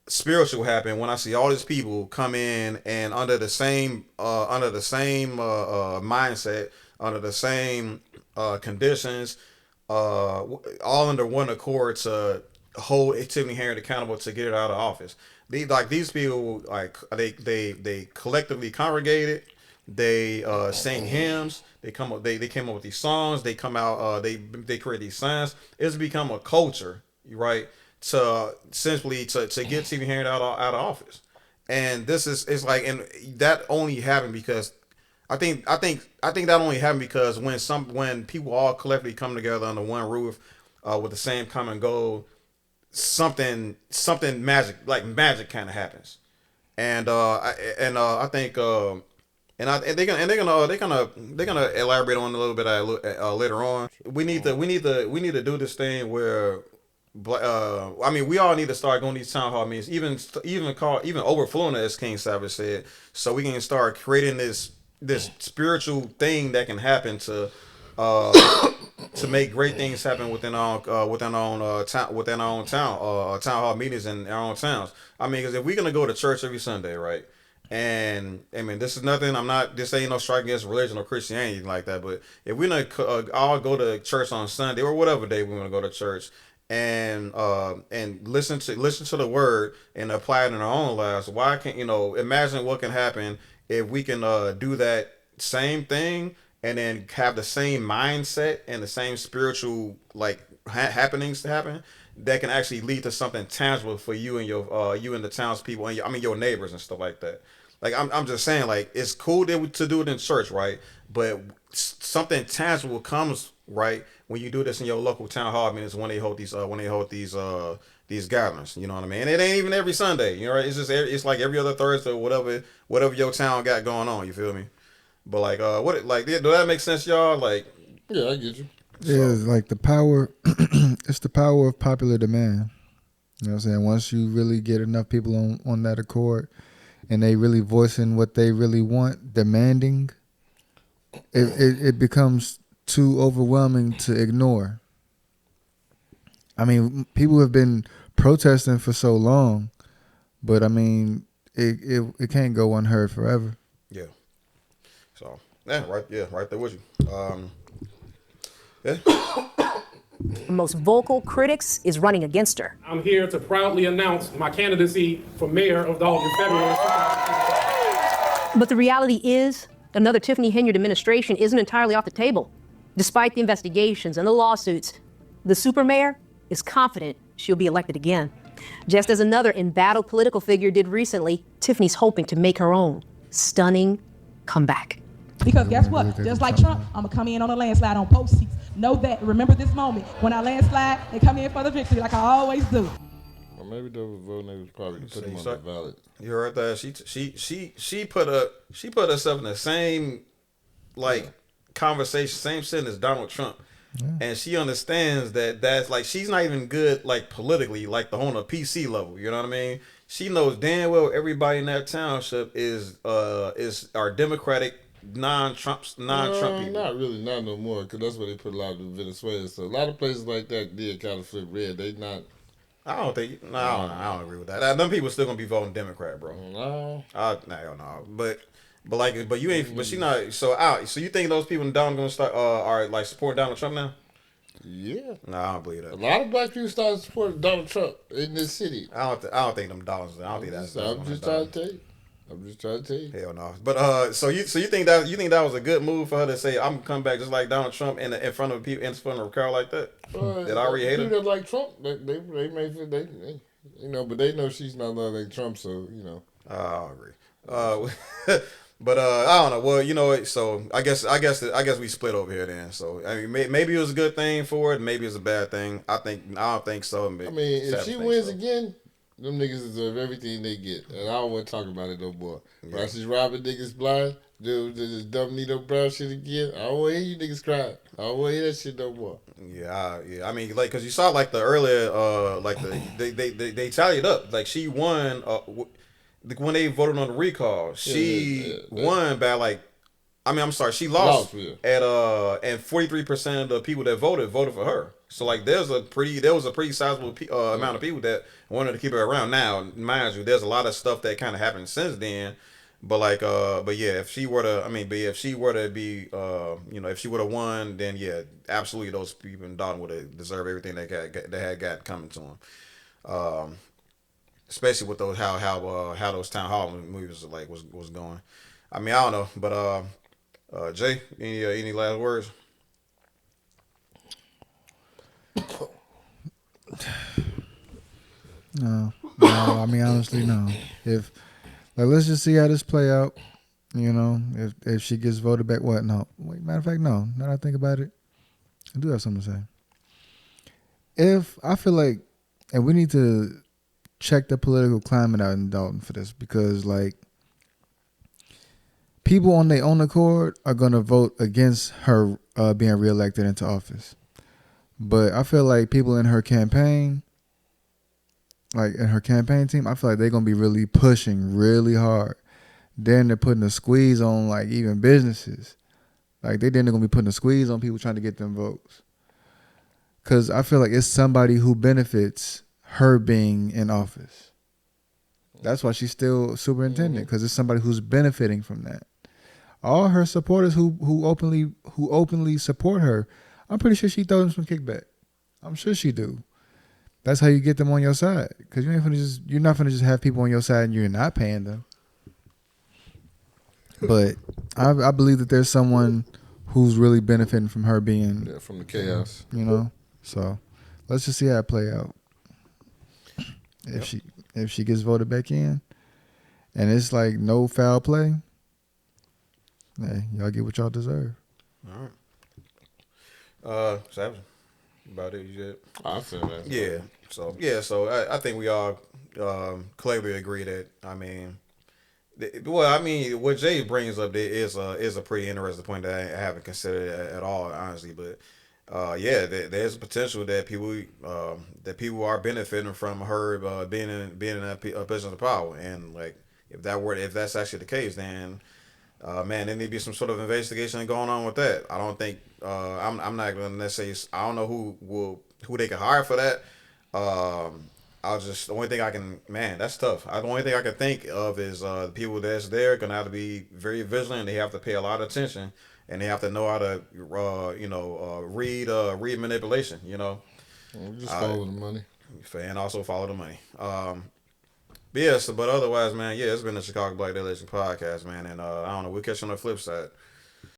Speaker 1: spiritual happen when I see all these people come in and under the same mindset, under the same conditions, all under one accord to hold Tiffany Henyard accountable to get her out of office. These people, like they collectively congregated. They sing hymns. They came up with these songs. They come out. They create these signs. It's become a culture, right? To simply to get Tiffany Henyard out of office. And it's like, and that only happened because I think that only happened because when people all collectively come together under one roof with the same common goal, something magic kind of happens. And I think they're gonna elaborate on it a little bit later on. We need to do this thing where, I mean, we all need to start going to these town hall meetings, even overflowing, as King Savage said, so we can start creating this spiritual thing that can happen to make great things happen within our own town hall meetings in our own towns. I mean, because if we're gonna go to church every Sunday, right? And I mean, this is nothing. This ain't no strike against religion or Christianity like that. But if we're gonna all go to church on Sunday or whatever day we want to go to church, and listen to the word and apply it in our own lives, why can't imagine what can happen if we can do that same thing and then have the same mindset and the same spiritual happenings to happen that can actually lead to something tangible for you and you and the townspeople and your neighbors and stuff like that. Like I'm just saying, like, it's cool to do it in church, right? But something tangible comes, right, when you do this in your local town hall meetings when they hold these gatherings. You know what I mean? And it ain't even every Sunday, right? It's like every other Thursday or whatever your town got going on. You feel me? But do that make sense, y'all? Like,
Speaker 2: yeah, I get you.
Speaker 3: Yeah, it's like the power. It's the power of popular demand. You know what I'm saying? Once you really get enough people on that accord, and they really voicing what they really want, demanding, it becomes too overwhelming to ignore. I mean, people have been protesting for so long, but I mean, it can't go unheard forever.
Speaker 1: Yeah. So right there with you. Yeah.
Speaker 6: Most vocal critics is running against her.
Speaker 19: I'm here to proudly announce my candidacy for mayor of Dalton Federal.
Speaker 6: But the reality is, another Tiffany Henyard administration isn't entirely off the table. Despite the investigations and the lawsuits, the super mayor is confident she'll be elected again. Just as another embattled political figure did recently, Tiffany's hoping to make her own stunning comeback.
Speaker 16: Because guess what? Just like Trump, I'm gonna come in on a landslide on both seats. Know that. Remember this moment. When I landslide, they come in for the victory like I always do.
Speaker 2: Well, maybe they were voting. They was probably put him on the ballot.
Speaker 1: You heard that? She put herself in the same conversation, same sentence as Donald Trump. Yeah. And she understands that's like, she's not even good politically, like on a PC level. You know what I mean? She knows damn well everybody in that township is our Democratic non-Trump people.
Speaker 2: Not really, not no more, because that's where they put a lot of Venezuela. So a lot of places like that did kind of flip red. They not.
Speaker 1: I don't agree with that. Them people still gonna be voting Democrat, bro.
Speaker 2: No.
Speaker 1: No. But you ain't. But she not. So you think those people in Donald gonna start are supporting Donald Trump now?
Speaker 2: Yeah.
Speaker 1: No, I don't believe that.
Speaker 2: A lot of black people started supporting Donald Trump in this city.
Speaker 1: I don't think them dollars. I don't think that's.
Speaker 2: I'm just trying to tell you.
Speaker 1: Hell no. But so you think that was a good move for her to say, I'm gonna come back just like Donald Trump in front of people, in front of a crowd like that? That I already hate her.
Speaker 2: People that like Trump, they may feel they but they know she's not like Trump, so
Speaker 1: I agree. But I don't know. Well, so I guess we split over here then. So I mean, maybe it was a good thing for it, maybe it's a bad thing. I don't think so.
Speaker 2: I mean, if she wins again, them niggas deserve everything they get, and I don't want to talk about it no more. Yeah. While she's robbing niggas blind, do this dumb Nino Brown shit again, I don't want to hear you niggas cry. I don't want to hear that shit no more.
Speaker 1: Yeah. I mean, because you saw the earlier, they tallied up. Like, she won when they voted on the recall. She won by she lost at and 43% of the people that voted for her. So like, there was a pretty sizable amount of people that wanted to keep her around. Now, mind you, there's a lot of stuff that kind of happened since then. But like, but yeah, if she were to be, if she would have won, then yeah, absolutely, those people in Dalton would have deserved everything they had got coming to them. Especially with those how those town hall movies was going. I mean, I don't know, but Jay, any last words?
Speaker 3: No. I mean, honestly, no. If let's just see how this play out. You know, if she gets voted back, what? No. Wait, matter of fact, no. Now that I think about it, I do have something to say. If I feel like, and we need to check the political climate out in Dalton for this, because like, people on their own accord are gonna vote against her being reelected into office. But I feel like people in her campaign, like in her campaign team, I feel like they're going to be really pushing really hard. Then they're putting a squeeze on like even businesses. Like they're going to be putting a squeeze on people trying to get them votes. Because I feel like it's somebody who benefits her being in office. That's why she's still superintendent, because it's somebody who's benefiting from that. All her supporters who openly support her, I'm pretty sure she throws them some kickback. I'm sure she do. That's how you get them on your side, because you're not gonna just have people on your side and you're not paying them. But I believe that there's someone who's really benefiting from her being
Speaker 2: from the chaos.
Speaker 3: You know, so let's just see how it play out. If she gets voted back in, and it's like no foul play, hey, y'all get what y'all deserve.
Speaker 1: All right. Savage, about it, you said?
Speaker 2: I feel that.
Speaker 1: Yeah. So I think we all clearly agree that, what Jay brings up there is a pretty interesting point that I haven't considered at all, honestly. But there's potential that people are benefiting from her being in a position of power, and like if that's actually the case, then there need to be some sort of investigation going on with that. I don't think I'm not going to necessarily. I don't know who they can hire for that. The only thing I can, that's tough. The only thing I can think of is the people that's there going to have to be very vigilant. They have to pay a lot of attention, and they have to know how to read manipulation.
Speaker 2: Just follow the money,
Speaker 1: and also follow the money. But otherwise, man, it's been the Chicago Black Delegation Podcast, man, and I don't know, we'll catch you on the flip side.